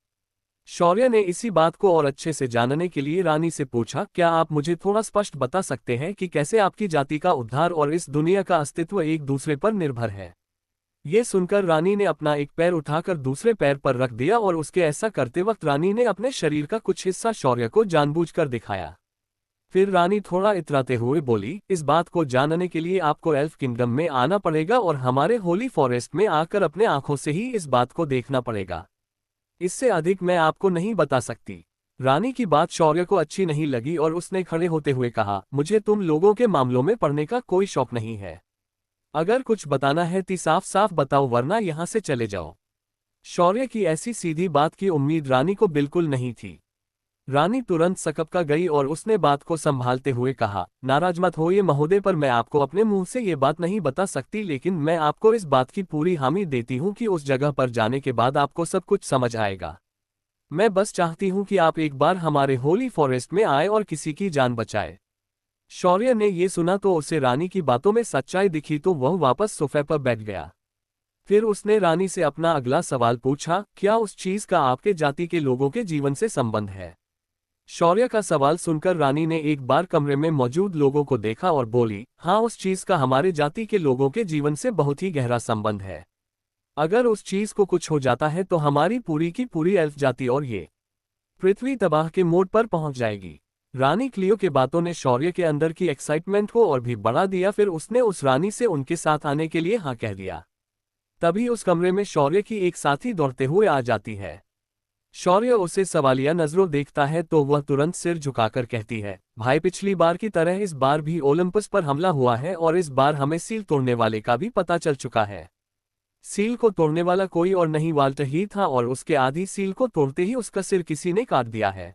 शौर्य ने इसी बात को और अच्छे से जानने के लिए रानी से पूछा, क्या आप मुझे थोड़ा स्पष्ट बता सकते हैं कि कैसे आपकी जाति का उद्धार और इस दुनिया का अस्तित्व एक दूसरे पर निर्भर है? ये सुनकर रानी ने अपना एक पैर उठाकर दूसरे पैर पर रख दिया और उसके ऐसा करते वक्त रानी ने अपने शरीर का कुछ हिस्सा शौर्य को जानबूझकर दिखाया। फिर रानी थोड़ा इतराते हुए बोली, इस बात को जानने के लिए आपको एल्फ किंगडम में आना पड़ेगा और हमारे होली फॉरेस्ट में आकर अपने आंखों से ही इस बात को देखना पड़ेगा। इससे अधिक मैं आपको नहीं बता सकती। रानी की बात शौर्य को अच्छी नहीं लगी और उसने खड़े होते हुए कहा, मुझे तुम लोगों के मामलों में पड़ने का कोई शौक नहीं है। अगर कुछ बताना है तो साफ साफ बताओ, वरना यहां से चले जाओ। शौर्य की ऐसी सीधी बात की उम्मीद रानी को बिल्कुल नहीं थी। रानी तुरंत सकपका गई और उसने बात को संभालते हुए कहा, नाराज मत होइए महोदय, पर मैं आपको अपने मुंह से ये बात नहीं बता सकती, लेकिन मैं आपको इस बात की पूरी हामी देती हूँ कि उस जगह पर जाने के बाद आपको सब कुछ समझ आएगा। मैं बस चाहती हूँ कि आप एक बार हमारे होली फॉरेस्ट में आए और किसी की जान बचाए। शौर्य ने ये सुना तो उसे रानी की बातों में सच्चाई दिखी तो वह वापस सोफे पर बैठ गया। फिर उसने रानी से अपना अगला सवाल पूछा, क्या उस चीज का आपके जाति के लोगों के जीवन से संबंध है? शौर्य का सवाल सुनकर रानी ने एक बार कमरे में मौजूद लोगों को देखा और बोली, हाँ, उस चीज का हमारे जाति के लोगों के जीवन से बहुत ही गहरा संबंध है। अगर उस चीज को कुछ हो जाता है तो हमारी पूरी की पूरी एल्फ जाति और ये पृथ्वी तबाह के मोड़ पर पहुंच जाएगी। रानी क्लियो के बातों ने शौर्य के अंदर की एक्साइटमेंट को और भी बढ़ा दिया। फिर उसने उस रानी से उनके साथ आने के लिए हाँ कह दिया। तभी उस कमरे में शौर्य की एक साथी दौड़ते हुए आ जाती है। शौर्य उसे सवालिया नजरों देखता है तो वह तुरंत सिर झुकाकर कहती है, भाई, पिछली बार की तरह इस बार भी ओलंपस पर हमला हुआ है और इस बार हमें सील तोड़ने वाले का भी पता चल चुका है। सील को तोड़ने वाला कोई और नहीं वाल्टर ही था और उसके आधी सील को तोड़ते ही उसका सिर किसी ने काट दिया है।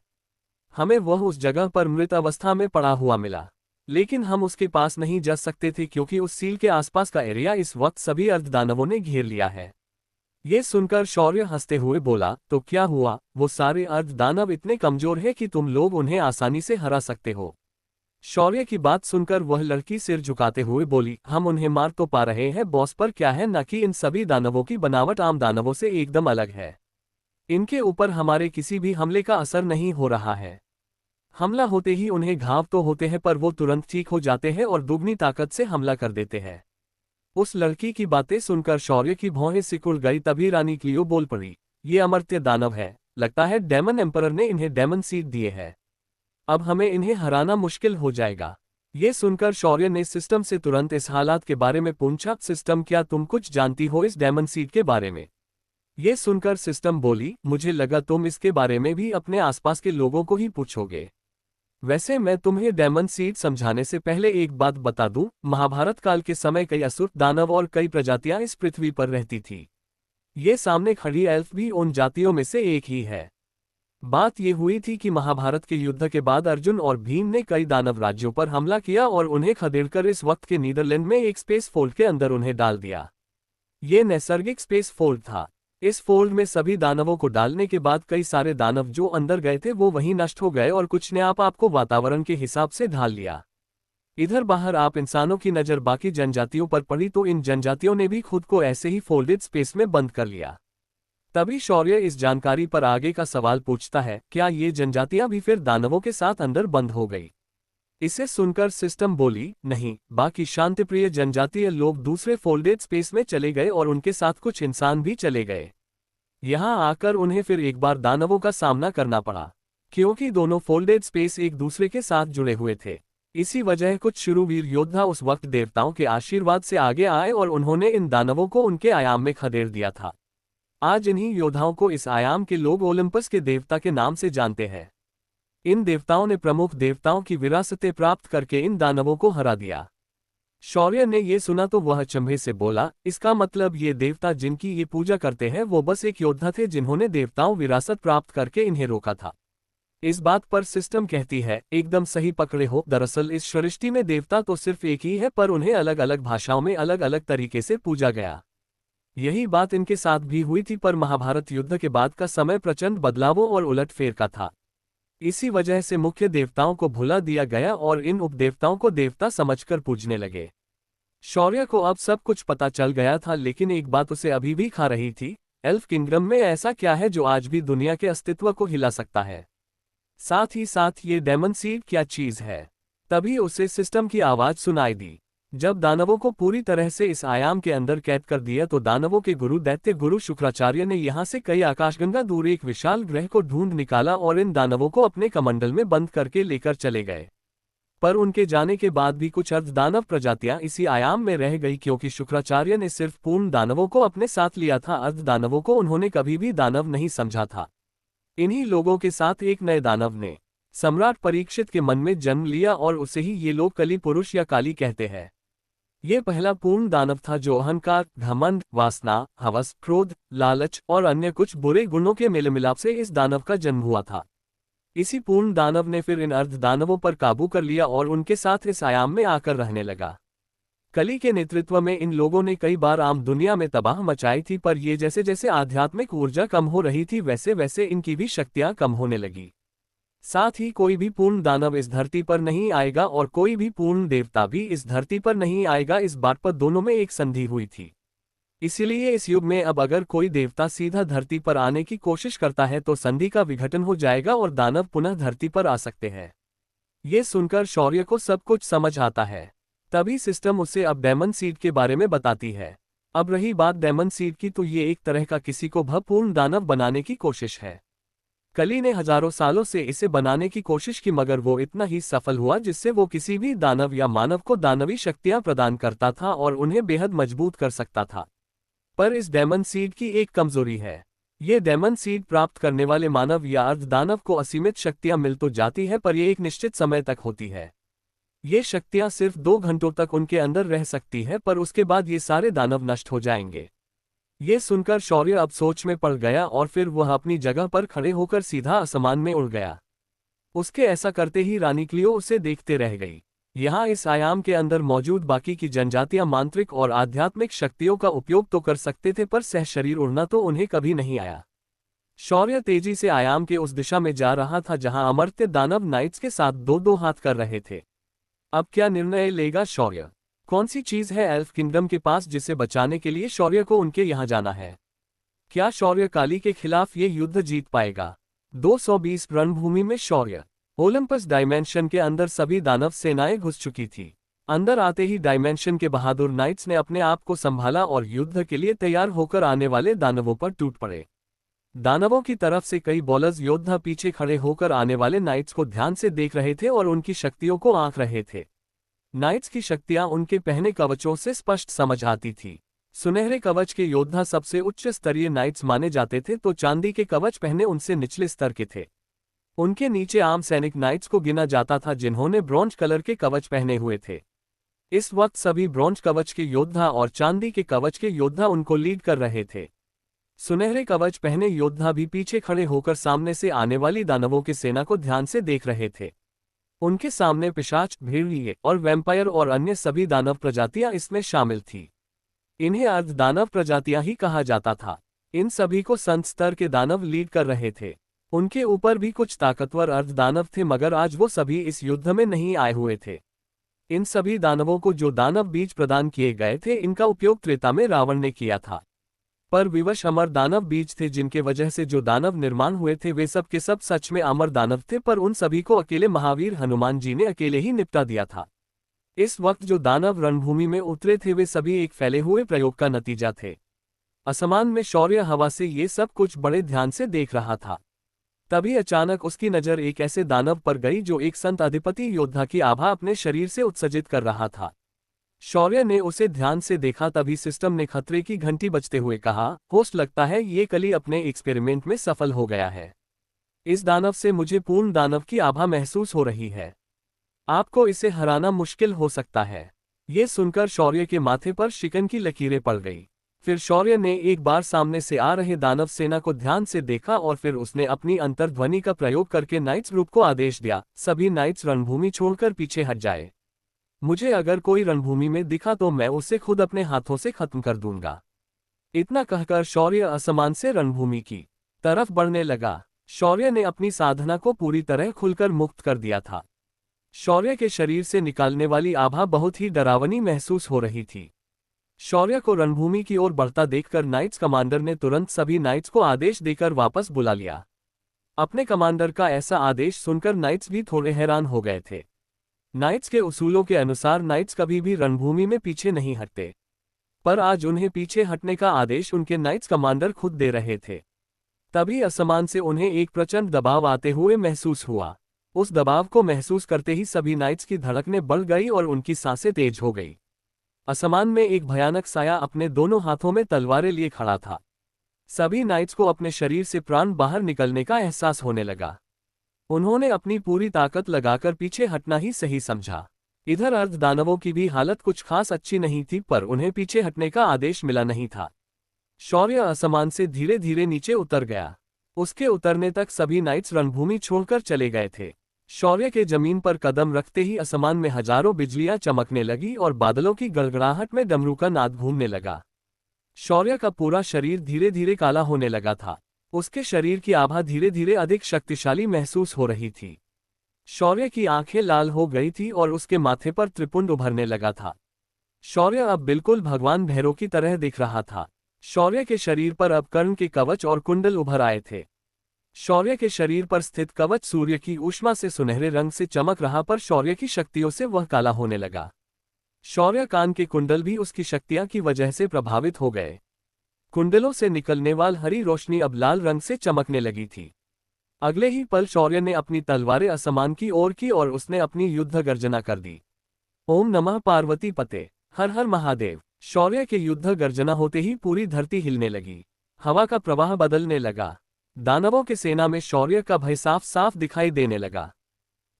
हमें वह उस जगह पर मृत अवस्था में पड़ा हुआ मिला, लेकिन हम उसके पास नहीं जा सकते थे क्योंकि उस सील के आसपास का एरिया इस वक्त सभी अर्धदानवों ने घेर लिया है। ये सुनकर शौर्य हंसते हुए बोला, तो क्या हुआ, वो सारे अर्धदानव इतने कमजोर हैं कि तुम लोग उन्हें आसानी से हरा सकते हो? शौर्य की बात सुनकर वह लड़की सिर झुकाते हुए बोली, हम उन्हें मार तो पा रहे हैं बॉस, पर क्या है ना कि इन सभी दानवों की बनावट आम दानवों से एकदम अलग है। इनके ऊपर हमारे किसी भी हमले का असर नहीं हो रहा है। हमला होते ही उन्हें घाव तो होते हैं पर वो तुरंत ठीक हो जाते हैं और दुगनी ताकत से हमला कर देते हैं। उस लड़की की बातें सुनकर शौर्य की भौहें सिकुड़ गई। तभी रानी क्लियो बोल पड़ी, ये अमर्त्य दानव है, लगता है डेमन एम्परर ने इन्हें डेमन सीड दिए है। अब हमें इन्हें हराना मुश्किल हो जाएगा। ये सुनकर शौर्य ने सिस्टम से तुरंत इस हालात के बारे में पूछा, सिस्टम, क्या तुम कुछ जानती हो इस डेमन सीड के बारे में? ये सुनकर सिस्टम बोली, मुझे लगा तुम इसके बारे में भी अपने आसपास के लोगों को ही पूछोगे। वैसे मैं तुम्हें डेमन सीड समझाने से पहले एक बात बता दूं, महाभारत काल के समय कई असुर, दानव और कई प्रजातियां इस पृथ्वी पर रहती थी। ये सामने खड़ी एल्फ भी उन जातियों में से एक ही है। बात ये हुई थी कि महाभारत के युद्ध के बाद अर्जुन और भीम ने कई दानव राज्यों पर हमला किया और उन्हें खदेड़कर इस वक्त के नीदरलैंड में एक स्पेस फोल्ड के अंदर उन्हें डाल दिया। ये नैसर्गिक स्पेस फोल्ड था। इस फोल्ड में सभी दानवों को डालने के बाद कई सारे दानव जो अंदर गए थे वो वहीं नष्ट हो गए और कुछ ने आपको वातावरण के हिसाब से ढाल लिया। इधर बाहर आप इंसानों की नज़र बाकी जनजातियों पर पड़ी तो इन जनजातियों ने भी खुद को ऐसे ही फोल्डेड स्पेस में बंद कर लिया। तभी शौर्य इस जानकारी पर आगे का सवाल पूछता है, क्या ये जनजातियां भी फिर दानवों के साथ अंदर बंद हो गई? इसे सुनकर सिस्टम बोली, नहीं, बाकी शांतिप्रिय जनजातीय लोग दूसरे फोल्डेड स्पेस में चले गए और उनके साथ कुछ इंसान भी चले गए। यहां आकर उन्हें फिर एक बार दानवों का सामना करना पड़ा, क्योंकि दोनों फोल्डेड स्पेस एक दूसरे के साथ जुड़े हुए थे। इसी वजह कुछ शूरवीर योद्धा उस वक्त देवताओं के आशीर्वाद से आगे आए और उन्होंने इन दानवों को उनके आयाम में खदेड़ दिया था। आज इन्हीं योद्धाओं को इस आयाम के लोग ओलंपस के देवता के नाम से जानते हैं। इन देवताओं ने प्रमुख देवताओं की विरासतें प्राप्त करके इन दानवों को हरा दिया। शौर्य ने ये सुना तो वह अचंभे से बोला, इसका मतलब ये देवता जिनकी ये पूजा करते हैं वो बस एक योद्धा थे जिन्होंने देवताओं विरासत प्राप्त करके इन्हें रोका था। इस बात पर सिस्टम कहती है, एकदम सही पकड़े हो, दरअसल इस सृष्टि में देवता तो सिर्फ एक ही है पर उन्हें अलग अलग भाषाओं में अलग अलग तरीके से पूजा गया। यही बात इनके साथ भी हुई थी, पर महाभारत युद्ध के बाद का समय प्रचंड बदलावों और उलटफेर का था। इसी वजह से मुख्य देवताओं को भुला दिया गया और इन उपदेवताओं को देवता समझकर पूजने लगे। शौर्य को अब सब कुछ पता चल गया था, लेकिन एक बात उसे अभी भी खा रही थी, एल्फ किंगडम में ऐसा क्या है जो आज भी दुनिया के अस्तित्व को हिला सकता है? साथ ही साथ ये डेमन सीड क्या चीज है? तभी उसे सिस्टम की आवाज सुनाई दी। जब दानवों को पूरी तरह से इस आयाम के अंदर कैद कर दिया तो दानवों के गुरु दैत्य गुरु शुक्राचार्य ने यहाँ से कई आकाशगंगा दूर एक विशाल ग्रह को ढूंढ निकाला और इन दानवों को अपने कमंडल में बंद करके लेकर चले गए। पर उनके जाने के बाद भी कुछ अर्धदानव प्रजातियां इसी आयाम में रह गई क्योंकि शुक्राचार्य ने सिर्फ पूर्ण दानवों को अपने साथ लिया था, अर्धदानवों को उन्होंने कभी भी दानव नहीं समझा था। इन्हीं लोगों के साथ एक नए दानव ने सम्राट परीक्षित के मन में जन्म लिया और उसे ही ये लोग कली पुरुष या काली कहते हैं। ये पहला पूर्ण दानव था जो अहंकार, घमंड, वासना, हवस, क्रोध, लालच और अन्य कुछ बुरे गुणों के मेलमिलाप से इस दानव का जन्म हुआ था। इसी पूर्ण दानव ने फिर इन अर्ध दानवों पर काबू कर लिया और उनके साथ इस आयाम में आकर रहने लगा। कली के नेतृत्व में इन लोगों ने कई बार आम दुनिया में तबाह मचाई थी, पर ये जैसे जैसे आध्यात्मिक ऊर्जा कम हो रही थी वैसे वैसे इनकी भी शक्तियां कम होने लगी। साथ ही कोई भी पूर्ण दानव इस धरती पर नहीं आएगा और कोई भी पूर्ण देवता भी इस धरती पर नहीं आएगा, इस बात पर दोनों में एक संधि हुई थी। इसलिए इस युग में अब अगर कोई देवता सीधा धरती पर आने की कोशिश करता है तो संधि का विघटन हो जाएगा और दानव पुनः धरती पर आ सकते हैं। ये सुनकर शौर्य को सब कुछ समझ आता है। तभी सिस्टम उसे अब डेमन सीड के बारे में बताती है। अब रही बात डेमन सीड की, तो ये एक तरह का किसी को भवपूर्ण दानव बनाने की कोशिश है। कली ने हजारों सालों से इसे बनाने की कोशिश की, मगर वो इतना ही सफल हुआ जिससे वो किसी भी दानव या मानव को दानवी शक्तियां प्रदान करता था और उन्हें बेहद मजबूत कर सकता था। पर इस डेमन सीड की एक कमजोरी है। ये डेमन सीड प्राप्त करने वाले मानव या अर्धदानव को असीमित शक्तियां मिल तो जाती है, पर ये एक निश्चित समय तक होती है। ये शक्तियां सिर्फ 2 घंटों तक उनके अंदर रह सकती है, पर उसके बाद ये सारे दानव नष्ट हो जाएंगे। ये सुनकर शौर्य अब सोच में पड़ गया और फिर वह अपनी जगह पर खड़े होकर सीधा आसमान में उड़ गया। उसके ऐसा करते ही रानी क्लियो उसे देखते रह गई। यहाँ इस आयाम के अंदर मौजूद बाकी की जनजातियां मांत्रिक और आध्यात्मिक शक्तियों का उपयोग तो कर सकते थे, पर सहशरीर उड़ना तो उन्हें कभी नहीं आया। शौर्य तेजी से आयाम के उस दिशा में जा रहा था जहां अमर्त्य दानव नाइट्स के साथ 2-2 हाथ कर रहे थे। अब क्या निर्णय लेगा शौर्य? कौन सी चीज है एल्फ किंगडम के पास जिसे बचाने के लिए शौर्य को उनके यहाँ जाना है? क्या शौर्य काली के खिलाफ ये युद्ध जीत पाएगा? 220 रणभूमि में शौर्य। ओलंपस डायमेंशन के अंदर सभी दानव सेनाएं घुस चुकी थी। अंदर आते ही डायमेंशन के बहादुर नाइट्स ने अपने आप को संभाला और युद्ध के लिए तैयार होकर आने वाले दानवों पर टूट पड़े। दानवों की तरफ से कई बॉलर्स योद्धा पीछे खड़े होकर आने वाले नाइट्स को ध्यान से देख रहे थे और उनकी शक्तियों को आंक रहे थे। नाइट्स की शक्तियां उनके पहने कवचों से स्पष्ट समझ आती थी। सुनहरे कवच के योद्धा सबसे उच्च स्तरीय नाइट्स माने जाते थे, तो चांदी के कवच पहने उनसे निचले स्तर के थे। उनके नीचे आम सैनिक नाइट्स को गिना जाता था जिन्होंने ब्रॉन्ज कलर के कवच पहने हुए थे। इस वक्त सभी ब्रॉन्ज कवच के योद्धा और चांदी के कवच के योद्धा उनको लीड कर रहे थे। सुनहरे कवच पहने योद्धा भी पीछे खड़े होकर सामने से आने वाली दानवों की सेना को ध्यान से देख रहे थे। उनके सामने पिशाच, भेड़िए और वैम्पायर और अन्य सभी दानव प्रजातियां इसमें शामिल थी। इन्हें अर्ध दानव प्रजातियां ही कहा जाता था। इन सभी को संत स्तर के दानव लीड कर रहे थे। उनके ऊपर भी कुछ ताकतवर अर्ध दानव थे, मगर आज वो सभी इस युद्ध में नहीं आए हुए थे। इन सभी दानवों को जो दानव बीज प्रदान किए गए थे, इनका उपयोग त्रेता में रावण ने किया था। पर विवश अमर दानव बीज थे जिनके वजह से जो दानव निर्माण हुए थे वे सब के सब सच में अमर दानव थे, पर उन सभी को अकेले महावीर हनुमान जी ने अकेले ही निपटा दिया था। इस वक्त जो दानव रणभूमि में उतरे थे वे सभी एक फैले हुए प्रयोग का नतीजा थे। आसमान में शौर्य हवा से ये सब कुछ बड़े ध्यान से देख रहा था। तभी अचानक उसकी नजर एक ऐसे दानव पर गई जो एक संत अधिपति योद्धा की आभा अपने शरीर से उत्सर्जित कर रहा था। शौर्य ने उसे ध्यान से देखा। तभी सिस्टम ने खतरे की घंटी बजते हुए कहा, होस्ट लगता है ये कली अपने एक्सपेरिमेंट में सफल हो गया है। इस दानव से मुझे पूर्ण दानव की आभा महसूस हो रही है। आपको इसे हराना मुश्किल हो सकता है। ये सुनकर शौर्य के माथे पर शिकन की लकीरें पड़ गई। फिर शौर्य ने एक बार सामने से आ रहे दानव सेना को ध्यान से देखा और फिर उसने अपनी अंतर्ध्वनि का प्रयोग करके नाइट्स ग्रुप को आदेश दिया, सभी नाइट्स रणभूमि छोड़कर पीछे हट जाए। मुझे अगर कोई रणभूमि में दिखा तो मैं उसे खुद अपने हाथों से खत्म कर दूंगा। इतना कहकर शौर्य आसमान से रणभूमि की तरफ बढ़ने लगा। शौर्य ने अपनी साधना को पूरी तरह खुलकर मुक्त कर दिया था। शौर्य के शरीर से निकालने वाली आभा बहुत ही डरावनी महसूस हो रही थी। शौर्य को रणभूमि की ओर बढ़ता देखकर नाइट्स कमांडर ने तुरंत सभी नाइट्स को आदेश देकर वापस बुला लिया। अपने कमांडर का ऐसा आदेश सुनकर नाइट्स भी थोड़े हैरान हो गए थे। नाइट्स के उसूलों के अनुसार नाइट्स कभी भी रणभूमि में पीछे नहीं हटते, पर आज उन्हें पीछे हटने का आदेश उनके नाइट्स कमांडर खुद दे रहे थे। तभी आसमान से उन्हें एक प्रचंड दबाव आते हुए महसूस हुआ। उस दबाव को महसूस करते ही सभी नाइट्स की धड़कनें बढ़ गई और उनकी सांसें तेज हो गई। आसमान में एक भयानक साया अपने दोनों हाथों में तलवारें लिए खड़ा था। सभी नाइट्स को अपने शरीर से प्राण बाहर निकलने का एहसास होने लगा। उन्होंने अपनी पूरी ताकत लगाकर पीछे हटना ही सही समझा। इधर अर्धदानवों की भी हालत कुछ खास अच्छी नहीं थी, पर उन्हें पीछे हटने का आदेश मिला नहीं था। शौर्य आसमान से धीरे धीरे नीचे उतर गया। उसके उतरने तक सभी नाइट्स रणभूमि छोड़कर चले गए थे। शौर्य के जमीन पर कदम रखते ही आसमान में हजारों बिजलियां चमकने लगी और बादलों की गड़गड़ाहट में डमरू का नाद घूमने लगा। शौर्य का पूरा शरीर धीरे धीरे काला होने लगा था। उसके शरीर की आभा धीरे धीरे अधिक शक्तिशाली महसूस हो रही थी। शौर्य की आंखें लाल हो गई थी और उसके माथे पर त्रिपुंड उभरने लगा था। शौर्य अब बिल्कुल भगवान भैरव की तरह दिख रहा था। शौर्य के शरीर पर अब कर्ण के कवच और कुंडल उभर आए थे। शौर्य के शरीर पर स्थित कवच सूर्य की ऊष्मा से सुनहरे रंग से चमक रहा, पर शौर्य की शक्तियों से वह काला होने लगा। शौर्य कान के कुंडल भी उसकी शक्तियां की वजह से प्रभावित हो गए। कुंडलों से निकलने वाली हरी रोशनी अब लाल रंग से चमकने लगी थी। अगले ही पल शौर्य ने अपनी तलवारें आसमान की ओर की और उसने अपनी युद्ध गर्जना कर दी। ओम नमः पार्वती पते, हर हर महादेव। शौर्य के युद्ध गर्जना होते ही पूरी धरती हिलने लगी। हवा का प्रवाह बदलने लगा। दानवों के सेना में शौर्य का भय साफ साफ दिखाई देने लगा।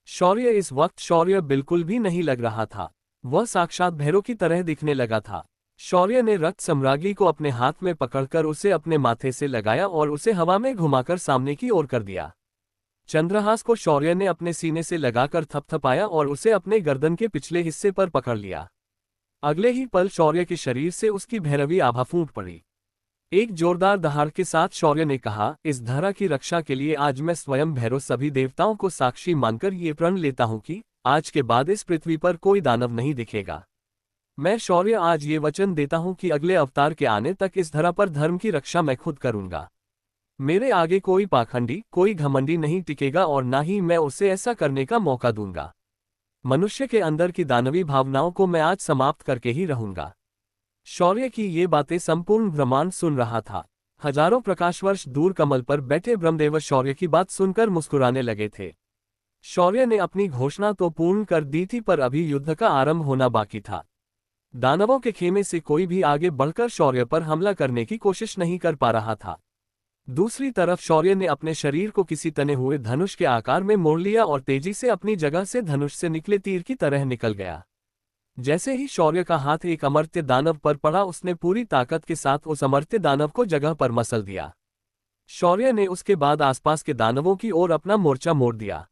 शौर्य इस वक्त शौर्य बिल्कुल भी नहीं लग रहा था। वह साक्षात भैरव की तरह दिखने लगा था। शौर्य ने रक्त सम्राज्ञी को अपने हाथ में पकड़कर उसे अपने माथे से लगाया और उसे हवा में घुमाकर सामने की ओर कर दिया। चंद्रहास को शौर्य ने अपने सीने से लगाकर थपथपाया और उसे अपने गर्दन के पिछले हिस्से पर पकड़ लिया। अगले ही पल शौर्य के शरीर से उसकी भैरवी आभा फूट पड़ी। एक जोरदार दहाड़ के साथ शौर्य ने कहा, इस धरा की रक्षा के लिए आज मैं स्वयं भैरव सभी देवताओं को साक्षी मानकर ये प्रण लेता हूं कि आज के बाद इस पृथ्वी पर कोई दानव नहीं दिखेगा। मैं शौर्य आज ये वचन देता हूं कि अगले अवतार के आने तक इस धरा पर धर्म की रक्षा मैं खुद करूंगा। मेरे आगे कोई पाखंडी, कोई घमंडी नहीं टिकेगा और ना ही मैं उसे ऐसा करने का मौका दूंगा। मनुष्य के अंदर की दानवी भावनाओं को मैं आज समाप्त करके ही रहूंगा। शौर्य की ये बातें संपूर्ण ब्रह्मांड सुन रहा था। हजारों प्रकाश वर्ष दूर कमल पर बैठे ब्रह्मदेव शौर्य की बात सुनकर मुस्कुराने लगे थे। शौर्य ने अपनी घोषणा तो पूर्ण कर दी थी, पर अभी युद्ध का आरंभ होना बाकी था। दानवों के खेमे से कोई भी आगे बढ़कर शौर्य पर हमला करने की कोशिश नहीं कर पा रहा था। दूसरी तरफ शौर्य ने अपने शरीर को किसी तने हुए धनुष के आकार में मोड़ लिया और तेजी से अपनी जगह से धनुष से निकले तीर की तरह निकल गया। जैसे ही शौर्य का हाथ एक अमर्त्य दानव पर पड़ा, उसने पूरी ताकत के साथ उस अमर्त्य दानव को जगह पर मसल दिया। शौर्य ने उसके बाद आसपास के दानवों की ओर अपना मोर्चा मोड़ दिया।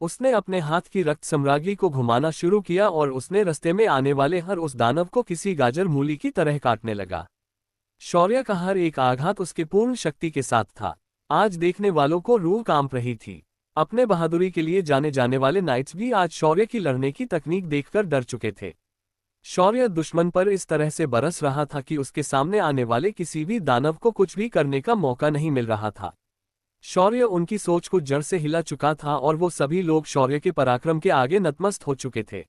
उसने अपने हाथ की रक्त सम्राज्ञी को घुमाना शुरू किया और उसने रास्ते में आने वाले हर उस दानव को किसी गाजर मूली की तरह काटने लगा। शौर्य का हर एक आघात उसके पूर्ण शक्ति के साथ था। आज देखने वालों को रूह कांप रही थी। अपने बहादुरी के लिए जाने जाने वाले नाइट्स भी आज शौर्य की लड़ने की तकनीक देखकर डर चुके थे। शौर्य दुश्मन पर इस तरह से बरस रहा था कि उसके सामने आने वाले किसी भी दानव को कुछ भी करने का मौका नहीं मिल रहा था। शौर्य उनकी सोच को जड़ से हिला चुका था और वो सभी लोग शौर्य के पराक्रम के आगे नतमस्त हो चुके थे।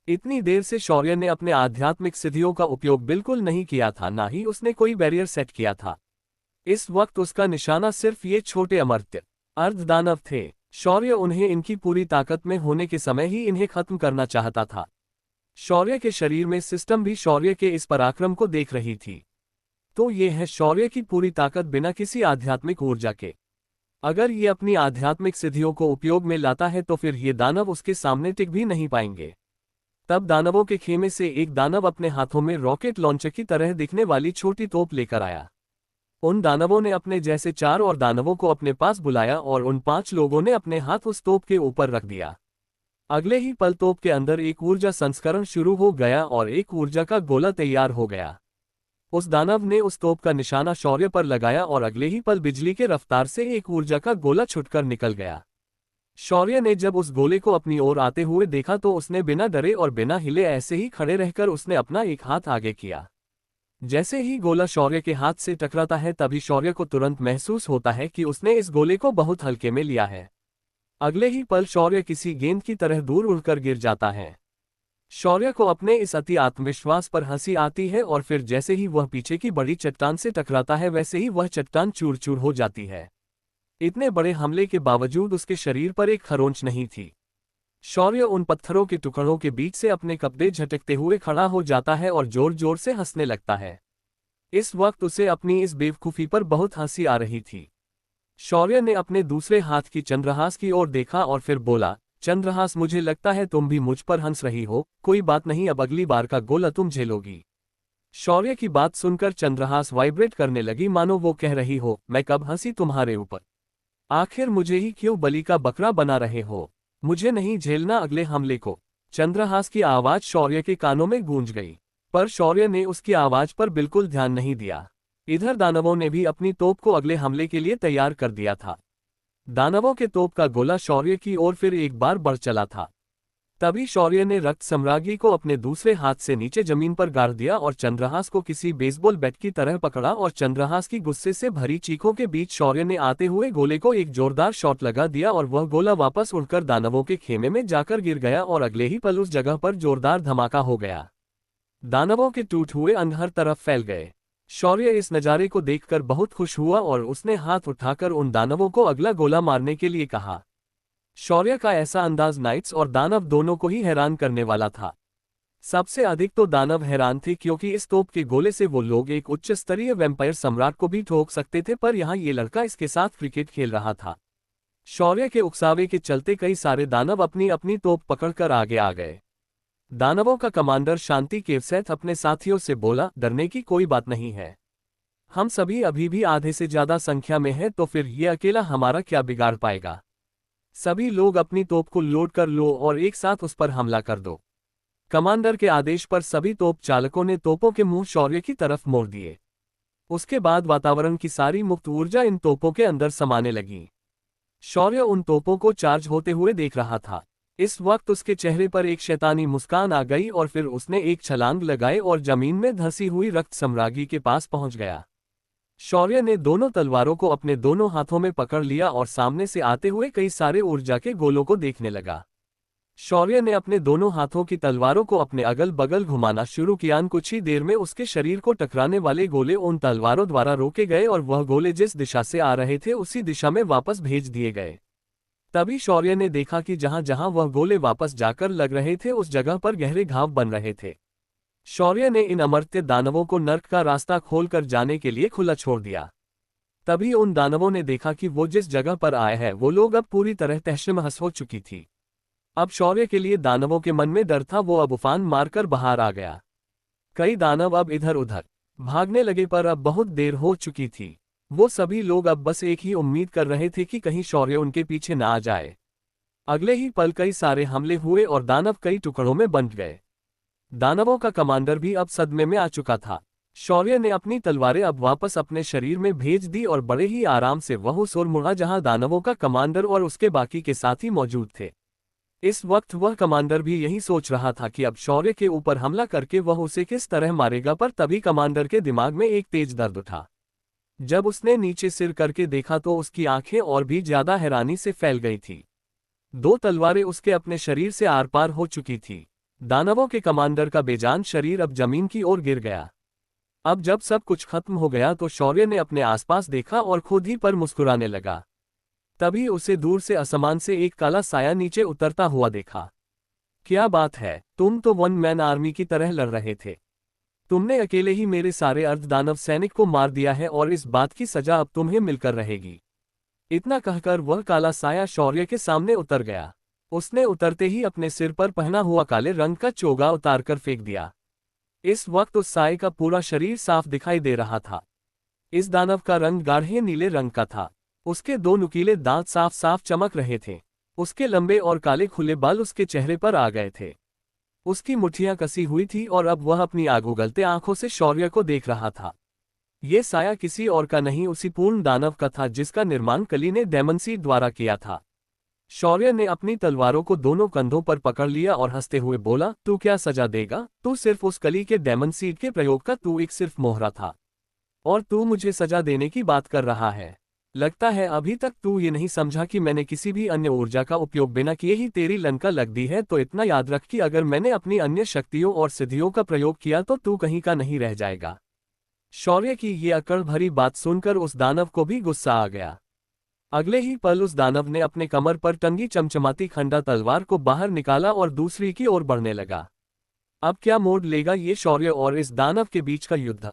इतनी देर से शौर्य ने अपने आध्यात्मिक सिद्धियों का उपयोग बिल्कुल नहीं किया था, ना ही उसने कोई बैरियर सेट किया था। इस वक्त उसका निशाना सिर्फ ये छोटे अमर्त्य अर्धदानव थे। शौर्य उन्हें इनकी पूरी ताकत में होने के समय ही इन्हें खत्म करना चाहता था। शौर्य के शरीर में सिस्टम भी शौर्य के इस पराक्रम को देख रही थी। तो ये है शौर्य की पूरी ताकत बिना किसी आध्यात्मिक ऊर्जा के। अगर ये अपनी आध्यात्मिक सिद्धियों को उपयोग में लाता है तो फिर ये दानव उसके सामने टिक भी नहीं पाएंगे। तब दानवों के खेमे से एक दानव अपने हाथों में रॉकेट लॉन्चर की तरह दिखने वाली छोटी तोप लेकर आया। उन दानवों ने अपने जैसे 4 और दानवों को अपने पास बुलाया और उन 5 लोगों ने अपने हाथ उस तोप के ऊपर रख दिया। अगले ही पल तोप के अंदर एक ऊर्जा संस्करण शुरू हो गया और एक ऊर्जा का गोला तैयार हो गया। उस दानव ने उस तोप का निशाना शौर्य पर लगाया और अगले ही पल बिजली के रफ्तार से एक ऊर्जा का गोला छुटकर निकल गया। शौर्य ने जब उस गोले को अपनी ओर आते हुए देखा तो उसने बिना डरे और बिना हिले ऐसे ही खड़े रहकर उसने अपना एक हाथ आगे किया। जैसे ही गोला शौर्य के हाथ से टकराता है तभी शौर्य को तुरंत महसूस होता है कि उसने इस गोले को बहुत हल्के में लिया है। अगले ही पल शौर्य किसी गेंद की तरह दूर उड़कर गिर जाता है। शौर्य को अपने इस अति आत्मविश्वास पर हंसी आती है और फिर जैसे ही वह पीछे की बड़ी चट्टान से टकराता है वैसे ही वह चट्टान चूर चूर हो जाती है। इतने बड़े हमले के बावजूद उसके शरीर पर एक खरोंच नहीं थी। शौर्य उन पत्थरों के टुकड़ों के बीच से अपने कपड़े झटकते हुए खड़ा हो जाता है और जोर जोर से हंसने लगता है। इस वक्त उसे अपनी इस बेवकूफ़ी पर बहुत हंसी आ रही थी। शौर्य ने अपने दूसरे हाथ की चंद्रहास की ओर देखा और फिर बोला, चंद्रहास, मुझे लगता है तुम भी मुझ पर हंस रही हो। कोई बात नहीं, अब अगली बार का गोला तुम झेलोगी। शौर्य की बात सुनकर चंद्रहास वाइब्रेट करने लगी, मानो वो कह रही हो, मैं कब हंसी तुम्हारे ऊपर। आखिर मुझे ही क्यों बलि का बकरा बना रहे हो? मुझे नहीं झेलना अगले हमले को। चंद्रहास की आवाज शौर्य के कानों में गूंज गई, पर शौर्य ने उसकी आवाज पर बिल्कुल ध्यान नहीं दिया। इधर दानवों ने भी अपनी तोप को अगले हमले के लिए तैयार कर दिया था। दानवों के तोप का गोला शौर्य की ओर फिर एक बार बढ़ चला था। तभी शौर्य ने रक्त सम्राज्ञी को अपने दूसरे हाथ से नीचे जमीन पर गाड़ दिया और चंद्रहास को किसी बेसबॉल बैट की तरह पकड़ा और चंद्रहास की गुस्से से भरी चीखों के बीच शौर्य ने आते हुए गोले को एक जोरदार शॉट लगा दिया और वह गोला वापस उड़कर दानवों के खेमे में जाकर गिर गया और अगले ही पल उस जगह पर जोरदार धमाका हो गया। दानवों के टूट हुए अंग हर तरफ फैल गए। शौर्य इस नज़ारे को देखकर बहुत खुश हुआ और उसने हाथ उठाकर उन दानवों को अगला गोला मारने के लिए कहा। शौर्य का ऐसा अंदाज नाइट्स और दानव दोनों को ही हैरान करने वाला था। सबसे अधिक तो दानव हैरान थे, क्योंकि इस तोप के गोले से वो लोग एक उच्च स्तरीय वैम्पायर सम्राट को भी ठोक सकते थे, पर यहाँ ये लड़का इसके साथ क्रिकेट खेल रहा था। शौर्य के उकसावे के चलते कई सारे दानव अपनी अपनी तोप पकड़कर आगे आ गए। दानवों का कमांडर शांति केवसेथ अपने साथियों से बोला, डरने की कोई बात नहीं है। हम सभी अभी भी आधे से ज्यादा संख्या में हैं, तो फिर ये अकेला हमारा क्या बिगाड़ पाएगा। सभी लोग अपनी तोप को लोड कर लो और एक साथ उस पर हमला कर दो। कमांडर के आदेश पर सभी तोप चालकों ने तोपों के मुंह शौर्य की तरफ मोड़ दिए। उसके बाद वातावरण की सारी मुक्त ऊर्जा इन तोपों के अंदर समाने लगी। शौर्य उन तोपों को चार्ज होते हुए देख रहा था। इस वक्त उसके चेहरे पर एक शैतानी मुस्कान आ गई और फिर उसने एक छलांग लगाई और जमीन में धंसी हुई रक्त सम्राज्ञी के पास पहुंच गया। शौर्य ने दोनों तलवारों को अपने दोनों हाथों में पकड़ लिया और सामने से आते हुए कई सारे ऊर्जा के गोलों को देखने लगा। शौर्य ने अपने दोनों हाथों की तलवारों को अपने अगल बगल घुमाना शुरू किया। कुछ ही देर में उसके शरीर को टकराने वाले गोले उन तलवारों द्वारा रोके गए और वह गोले जिस दिशा से आ रहे थे उसी दिशा में वापस भेज दिए गए। तभी शौर्य ने देखा कि जहां जहां वह गोले वापस जाकर लग रहे थे उस जगह पर गहरे घाव बन रहे थे। शौर्य ने इन अमर्त्य दानवों को नर्क का रास्ता खोलकर जाने के लिए खुला छोड़ दिया। तभी उन दानवों ने देखा कि वो जिस जगह पर आए हैं वो लोग अब पूरी तरह तहस-नहस हो चुकी थी। अब शौर्य के लिए दानवों के मन में डर था, वो अब उफान मारकर बाहर आ गया। कई दानव अब इधर उधर भागने लगे, पर अब बहुत देर हो चुकी थी। वो सभी लोग अब बस एक ही उम्मीद कर रहे थे कि कहीं शौर्य उनके पीछे ना आ जाए। अगले ही पल कई सारे हमले हुए और दानव कई टुकड़ों में बंट गए। दानवों का कमांडर भी अब सदमे में आ चुका था। शौर्य ने अपनी तलवारें अब वापस अपने शरीर में भेज दी और बड़े ही आराम से वह उस ओर मुड़ा जहां दानवों का कमांडर और उसके बाकी के साथी मौजूद थे। इस वक्त वह कमांडर भी यही सोच रहा था कि अब शौर्य के ऊपर हमला करके वह उसे किस तरह मारेगा, पर तभी कमांडर के दिमाग में एक तेज दर्द उठा। जब उसने नीचे सिर करके देखा तो उसकी आंखें और भी ज्यादा हैरानी से फैल गई थी। दो तलवारें उसके अपने शरीर से आर पार हो चुकी थी। दानवों के कमांडर का बेजान शरीर अब जमीन की ओर गिर गया। अब जब सब कुछ खत्म हो गया तो शौर्य ने अपने आसपास देखा और खुद ही पर मुस्कुराने लगा। तभी उसे दूर से आसमान से एक काला साया नीचे उतरता हुआ देखा। क्या बात है, तुम तो वन मैन आर्मी की तरह लड़ रहे थे। तुमने अकेले ही मेरे सारे अर्धदानव सैनिक को मार दिया है और इस बात की सजा अब तुम्हें मिलकर रहेगी। इतना कहकर वह काला साया शौर्य के सामने उतर गया। उसने उतरते ही अपने सिर पर पहना हुआ काले रंग का चोगा उतारकर फेंक दिया। इस वक्त उस साये का पूरा शरीर साफ दिखाई दे रहा था। इस दानव का रंग गाढ़े नीले रंग का था। उसके दो नुकीले दांत साफ साफ चमक रहे थे। उसके लंबे और काले खुले बाल उसके चेहरे पर आ गए थे। उसकी मुट्ठियां कसी हुई थी और अब वह अपनी आग उगलते आंखों से शौर्य को देख रहा था। ये साया किसी और का नहीं, उसी पूर्ण दानव का था जिसका निर्माण कली ने डेमनसीड द्वारा किया था। शौर्य ने अपनी तलवारों को दोनों कंधों पर पकड़ लिया और हंसते हुए बोला, तू क्या सजा देगा? तू सिर्फ उस कली के डेमनसीड के प्रयोग का तू एक सिर्फ मोहरा था, और तू मुझे सजा देने की बात कर रहा है। लगता है अभी तक तू ये नहीं समझा कि मैंने किसी भी अन्य ऊर्जा का उपयोग बिना किए ही तेरी लंका लग दी है। तो इतना याद रख कि अगर मैंने अपनी अन्य शक्तियों और सिद्धियों का प्रयोग किया तो तू कहीं का नहीं रह जाएगा। शौर्य की ये अकड़ भरी बात सुनकर उस दानव को भी गुस्सा आ गया। अगले ही पल उस दानव ने अपने कमर पर टंगी चमचमाती खंडा तलवार को बाहर निकाला और दूसरी की ओर बढ़ने लगा। अब क्या मोड़ लेगा ये शौर्य और इस दानव के बीच का युद्ध?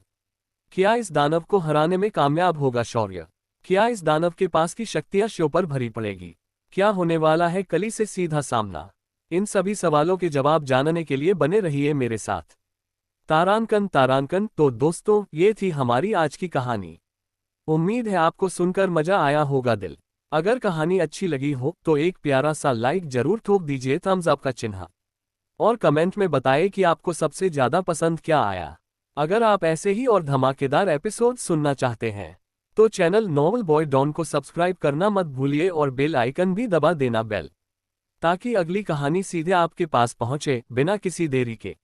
क्या इस दानव को हराने में कामयाब होगा शौर्य? क्या इस दानव के पास की शक्तियां शिव पर भरी पड़ेगी? क्या होने वाला है कली से सीधा सामना? इन सभी सवालों के जवाब जानने के लिए बने रहिए मेरे साथ। तारांकन तारांकन। तो दोस्तों, ये थी हमारी आज की कहानी। उम्मीद है आपको सुनकर मजा आया होगा दिल। अगर कहानी अच्छी लगी हो तो एक प्यारा सा लाइक जरूर ठोक दीजिए, थम्स अप का चिन्ह, और कमेंट में बताएं कि आपको सबसे ज्यादा पसंद क्या आया। अगर आप ऐसे ही और धमाकेदार एपिसोड सुनना चाहते हैं तो चैनल नॉवल बॉय डॉन को सब्सक्राइब करना मत भूलिए और बेल आइकन भी दबा देना बेल, ताकि अगली कहानी सीधे आपके पास पहुंचे बिना किसी देरी के।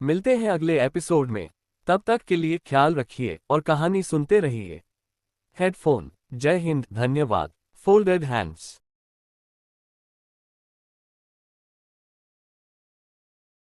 मिलते हैं अगले एपिसोड में। तब तक के लिए ख्याल रखिए और कहानी सुनते रहिए। हेडफोन। जय हिंद। धन्यवाद। Folded hands.